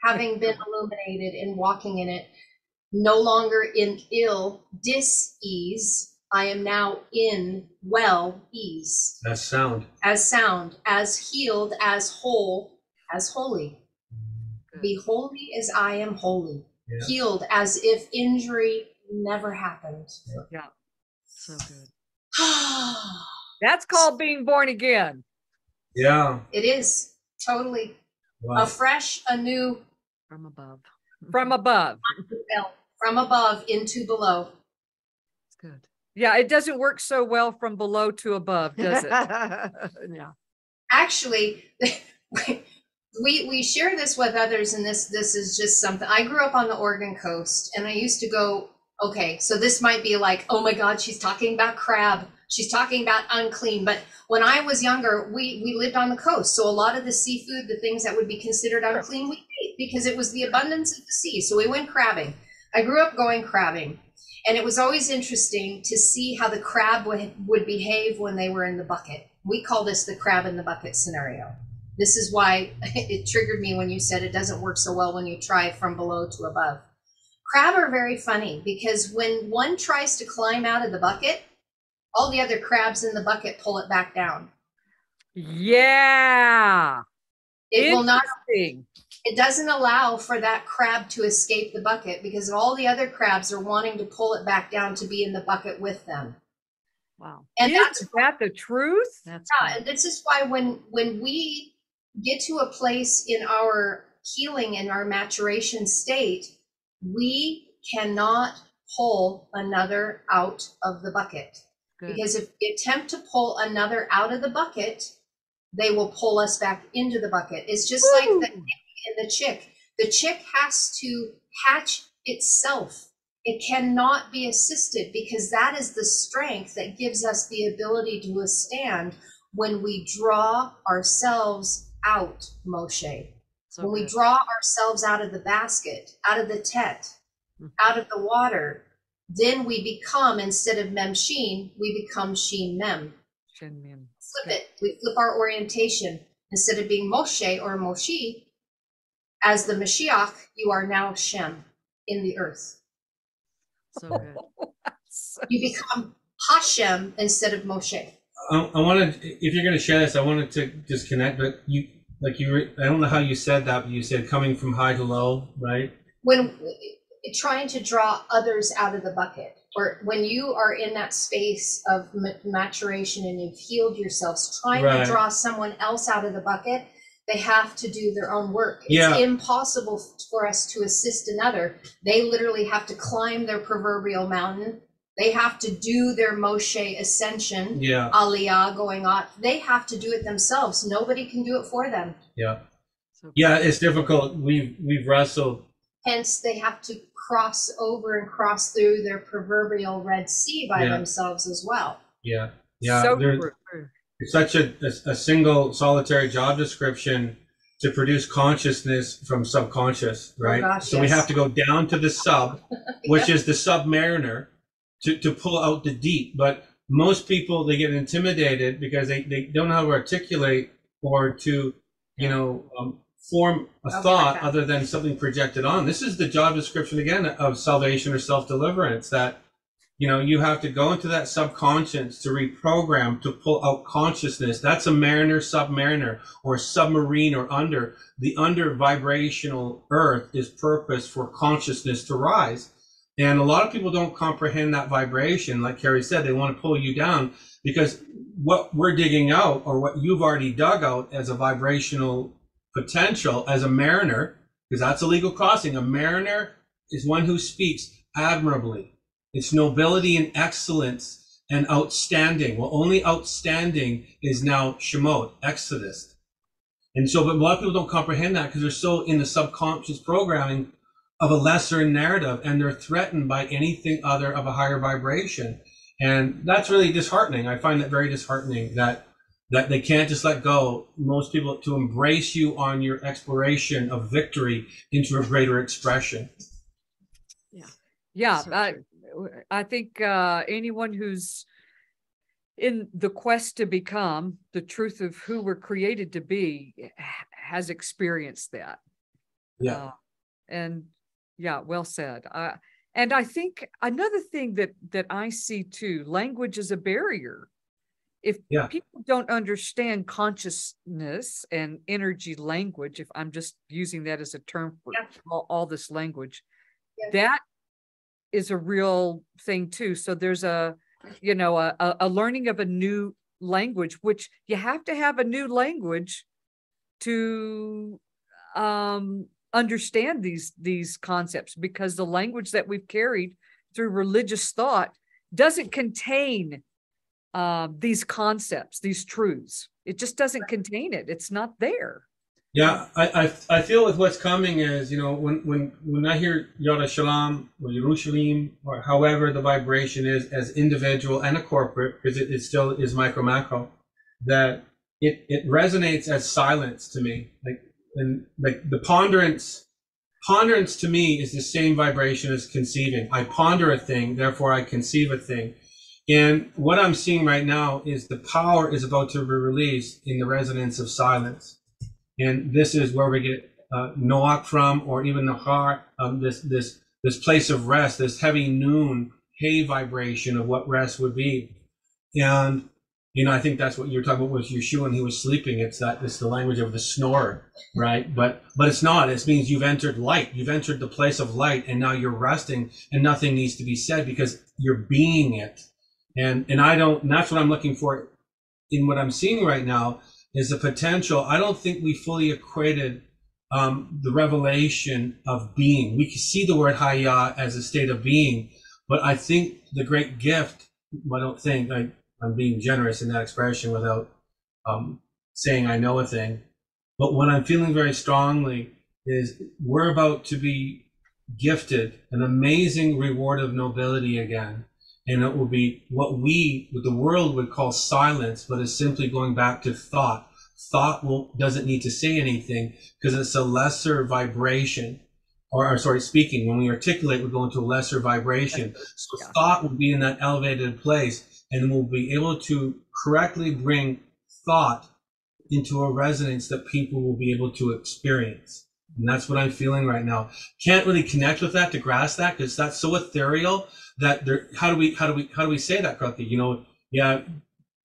having been illuminated and walking in it. No longer in ill dis-ease. I am now in well ease. as sound. As sound, as healed, as whole, as holy. Good. Be holy as I am holy. Yeah. Healed as if injury never happened. Yeah. So good. That's called being born again. Yeah. It is. Totally. Wow. Afresh, anew. From above. From above. From above into below. It's good. Yeah, it doesn't work so well from below to above, does it? Yeah. Actually, we share this with others, and this is just something. I grew up on the Oregon coast, and I used to go, okay, so this might be like, oh my God, she's talking about crab. She's talking about unclean. But when I was younger, we lived on the coast. So a lot of the seafood, the things that would be considered unclean, we ate because it was the abundance of the sea. So we went crabbing. I grew up going crabbing. And it was always interesting to see how the crab would behave when they were in the bucket. We call this the crab in the bucket scenario. This is why it triggered me when you said it doesn't work so well when you try from below to above. Crab are very funny because when one tries to climb out of the bucket, all the other crabs in the bucket pull it back down. Yeah. It will not. It doesn't allow for that crab to escape the bucket because all the other crabs are wanting to pull it back down to be in the bucket with them. Wow. And is that the truth? And this is why when we get to a place in our healing and our maturation state, we cannot pull another out of the bucket. Good. Because if we attempt to pull another out of the bucket, they will pull us back into the bucket. It's just like the chick. The chick has to hatch itself. It cannot be assisted because that is the strength that gives us the ability to withstand when we draw ourselves out, Moshe. So when we draw ourselves out of the basket, out of the tet, out of the water, then we become, instead of mem sheen, we become sheen mem. Shin mem. Flip it. We flip our orientation. Instead of being Moshe or Moshi, as the Mashiach, you are now Shem in the earth. So good. You become Hashem instead of Moshe. I wanted, if you're going to share this, I wanted to just connect, but I don't know how you said that, but you said coming from high to low, right? When trying to draw others out of the bucket, or when you are in that space of maturation and you've healed yourselves, trying to draw someone else out of the bucket, they have to do their own work. It's impossible for us to assist another. They literally have to climb their proverbial mountain. They have to do their Moshe ascension, Aliyah going on. They have to do it themselves. Nobody can do it for them. Yeah. Yeah, it's difficult. We've wrestled. Hence, they have to cross over and cross through their proverbial Red Sea by themselves as well. Yeah. Yeah. So it's such a single solitary job description to produce consciousness from subconscious, right? Oh gosh, so we yes. have to go down to the sub, which is the submariner, to pull out the deep. But most people, they get intimidated because they don't know how to articulate or to, form a I'll be thought right back. other than something projected on. This is the job description again of salvation or self-deliverance, that you have to go into that subconscious to reprogram, to pull out consciousness. That's a mariner, submariner, or submarine, or under. The under vibrational earth is purpose for consciousness to rise. And a lot of people don't comprehend that vibration. Like Carrie said, they want to pull you down because what we're digging out, or what you've already dug out as a vibrational potential as a mariner, because that's a legal crossing. A mariner is one who speaks admirably. It's nobility and excellence and outstanding. Well, only outstanding is now Shemot, Exodus. And so, but a lot of people don't comprehend that because they're so in the subconscious programming of a lesser narrative, and they're threatened by anything other of a higher vibration. And that's really disheartening. I find that very disheartening that they can't just let go. Most people, to embrace you on your exploration of victory into a greater expression. Yeah. So I think anyone who's in the quest to become the truth of who we're created to be has experienced that. Yeah. And yeah, well said. And I think another thing that I see too, language is a barrier. If people don't understand consciousness and energy language, if I'm just using that as a term for all this language, that is a real thing too. So there's a learning of a new language, which you have to have a new language to understand these concepts, because the language that we've carried through religious thought doesn't contain these concepts, these truths. It just doesn't contain it. It's not there. Yeah, I feel with what's coming is, when I hear Yerushalayim or Yerushalayim, or however the vibration is, as individual and a corporate, because it still is micro macro, that it resonates as silence to me. Like the ponderance to me is the same vibration as conceiving. I ponder a thing, therefore I conceive a thing. And what I'm seeing right now is the power is about to be released in the resonance of silence. And this is where we get Noach from, or even Nahar, this place of rest, this heavy noon, hay vibration of what rest would be. And, I think that's what you're talking about with Yeshua when he was sleeping. It's the language of the snorer, right? But it's not. It means you've entered light. You've entered the place of light, and now you're resting, and nothing needs to be said because you're being it. And that's what I'm looking for in what I'm seeing right now, is the potential. I don't think we fully equated the revelation of being. We can see the word Hayah as a state of being, but I think the great gift, I don't think, I'm being generous in that expression without saying I know a thing, but what I'm feeling very strongly is we're about to be gifted an amazing reward of nobility again. And it will be what the world would call silence, but is simply going back to thought. Thought doesn't need to say anything because it's a lesser vibration. Speaking, when we articulate, we go into a lesser vibration. So thought will be in that elevated place, and we'll be able to correctly bring thought into a resonance that people will be able to experience. And that's what I'm feeling right now. Can't really connect with that to grasp that because that's so ethereal that how do we say that correctly?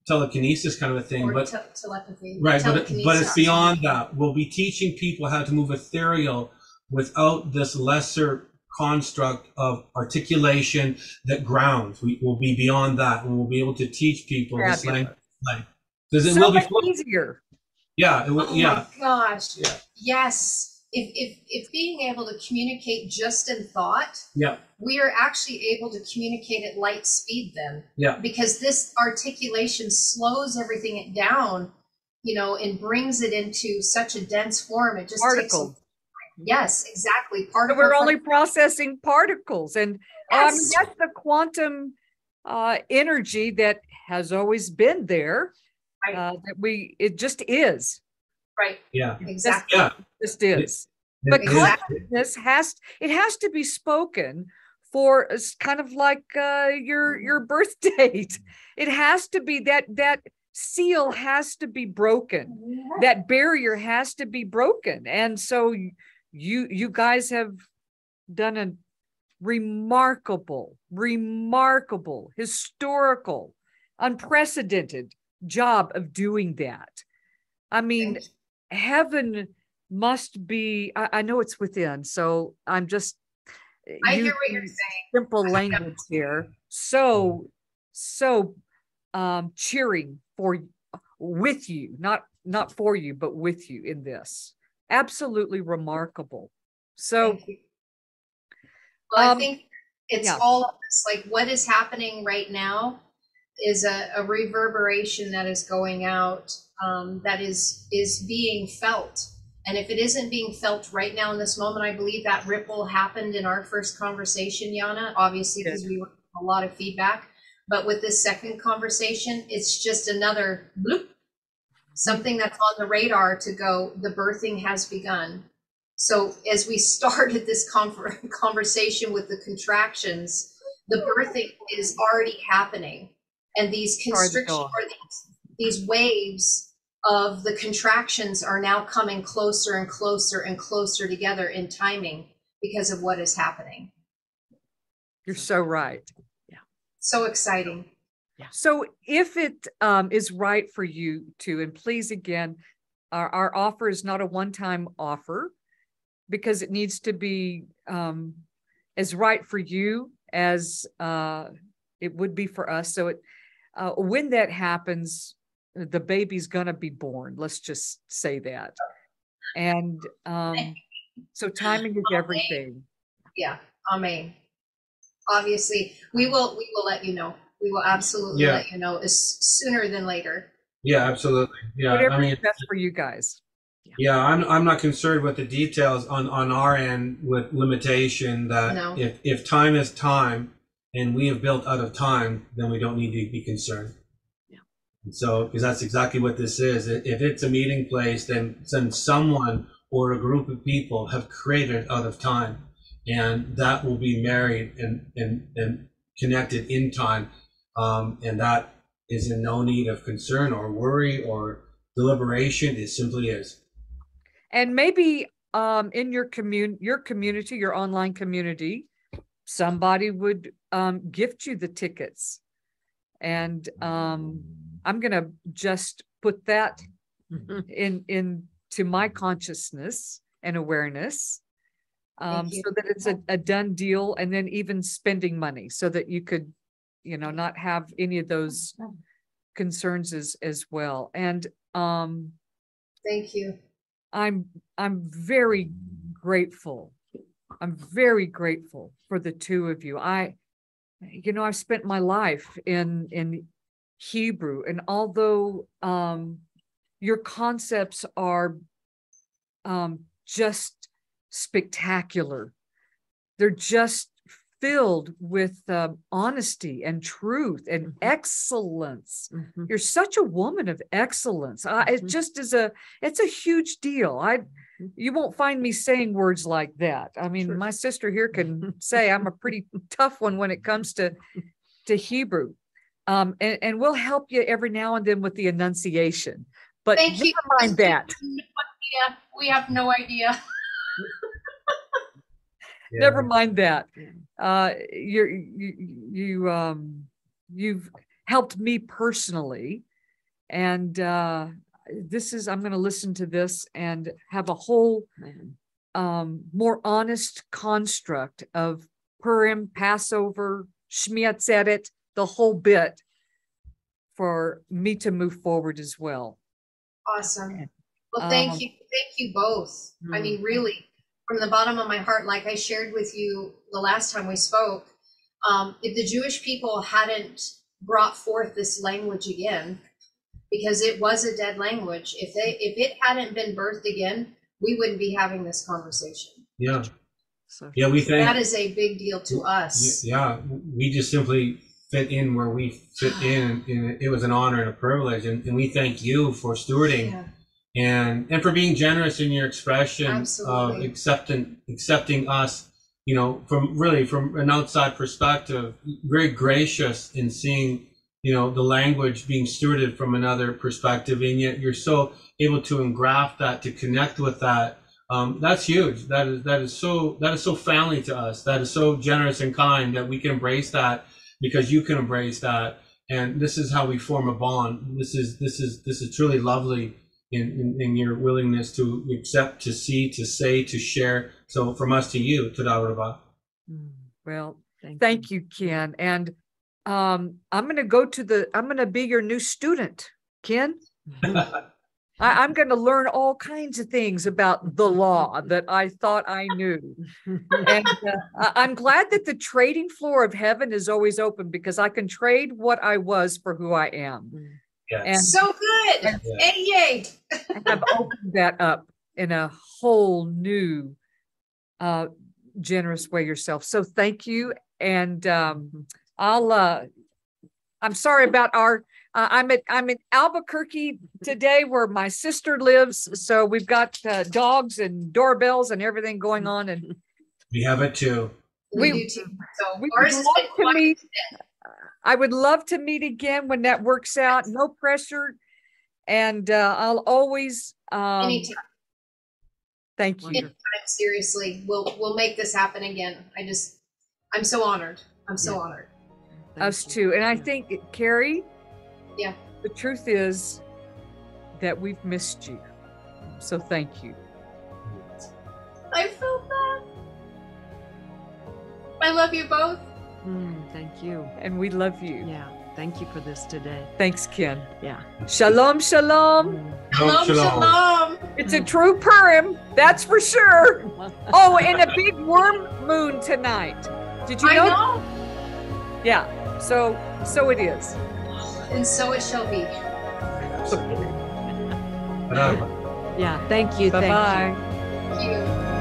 Telekinesis kind of a thing, Or but telepathy. Right, but it's beyond that. We'll be teaching people how to move ethereal without this lesser construct of articulation that grounds. We will be beyond that, and we'll be able to teach people this language. Because it will be easier. Yeah. My gosh. Yeah. Yes. If being able to communicate just in thought, we are actually able to communicate at light speed then. Yeah. Because this articulation slows everything down, and brings it into such a dense form. It just Particle. takes. Yes, exactly. We're only processing particles, and that's the quantum energy that has always been there. It just is. Right. Yeah. Exactly. Yeah. This is. It- But it is- consciousness has to be spoken for it's kind of like your birth date. It has to be that seal has to be broken. That barrier has to be broken. And so you guys have done a remarkable, historical, unprecedented job of doing that. I mean, heaven must be, I know it's within, so I'm just I hear what you're saying. simple language here. So cheering for with you, not for you, but with you in this. Absolutely remarkable. So Thank you. Well, I think it's yeah. all of this. Like what is happening right now is a reverberation that is going out, that is being felt. And if it isn't being felt right now in this moment, I believe that ripple happened in our first conversation, Yana, obviously, because we were a lot of feedback. But with this second conversation, it's just another bloop, something that's on the radar to go, the birthing has begun. So as we started this conversation with the contractions, the birthing is already happening. And these constrictions or these waves of the contractions are now coming closer and closer and closer together in timing because of what is happening. You're so right. Yeah. So exciting. Yeah. So if it is right for you to, and please again, our offer is not a one-time offer because it needs to be as right for you as it would be for us. So when that happens, the baby's gonna be born. Let's just say that. And so timing is everything. Yeah, amen. Obviously, we will let you know. We will absolutely let you know as sooner than later. Yeah, absolutely. Yeah, whatever I mean, is best for you guys. Yeah, I'm not concerned with the details on our end with limitation that No. if time is time and we have built out of time, then we don't need to be concerned. Yeah. And so, because that's exactly what this is. If it's a meeting place, then someone or a group of people have created out of time, and that will be married and connected in time, and that is in no need of concern or worry or deliberation. It simply is. And maybe in your community, your online community, somebody would gift you the tickets. And I'm gonna just put that into my consciousness and awareness, so that it's a done deal, and then even spending money so that you could, not have any of those concerns as well. And thank you. I'm very grateful. I'm very grateful for the two of you. I've spent my life in Hebrew, and although your concepts are just spectacular, they're just filled with honesty and truth and excellence. Mhm. You're such a woman of excellence. It just is it's a huge deal. You won't find me saying words like that. I mean, Sure. my sister here can say I'm a pretty tough one when it comes to Hebrew. And we'll help you every now and then with the enunciation. But Thank you. never mind that. Yeah, we have no idea. Never mind that. Yeah. You've helped me personally, and I'm going to listen to this and have a whole more honest construct of Purim, Passover, Shmini Atzeret, the whole bit, for me to move forward as well. Awesome. Well, thank you both. I mean, really, from the bottom of my heart, like I shared with you the last time we spoke, if the Jewish people hadn't brought forth this language again, because it was a dead language, if it hadn't been birthed again, we wouldn't be having this conversation. Yeah. So We think that is a big deal to us. Yeah, we just simply fit in where we fit in. And it was an honor and a privilege, and we thank you for stewarding and for being generous in your expression of Absolutely. accepting us, from an outside perspective, very gracious in seeing, the language being stewarded from another perspective, and yet you're so able to engraft that, to connect with that. That's huge. That is so family to us. That is so generous and kind that we can embrace that because you can embrace that, and this is how we form a bond. This is truly lovely in your willingness to accept, to see, to say, to share. So from us to you, Toda Rabba. Well, thank you, Ken. And I'm going to be your new student, Ken. I'm going to learn all kinds of things about the law that I thought I knew. And I'm glad that the trading floor of heaven is always open, because I can trade what I was for who I am. Yes. And so good. Yay. I've opened that up in a whole new, generous way yourself. So thank you. And I'm sorry about I'm in Albuquerque today, where my sister lives. So we've got dogs and doorbells and everything going on, and we have it too. We do too. So we ours would has been love to quiet meet. today. I would love to meet again when that works out. No pressure, and I'll always. Anytime. Thank you. Anytime, seriously, we'll make this happen again. I'm so honored. I'm so honored. Us too, and I think, Carrie. Yeah. The truth is that we've missed you. So thank you. I felt that. I love you both. Thank you. And we love you. Yeah. Thank you for this today. Thanks, Ken. Yeah. Shalom, shalom. Shalom, shalom. It's a true Purim, that's for sure. Oh, and a big worm moon tonight. Did you know? I know. Yeah. So it is. And so it shall be. Bravo. Yeah. Thank you. Bye-bye. Thank you.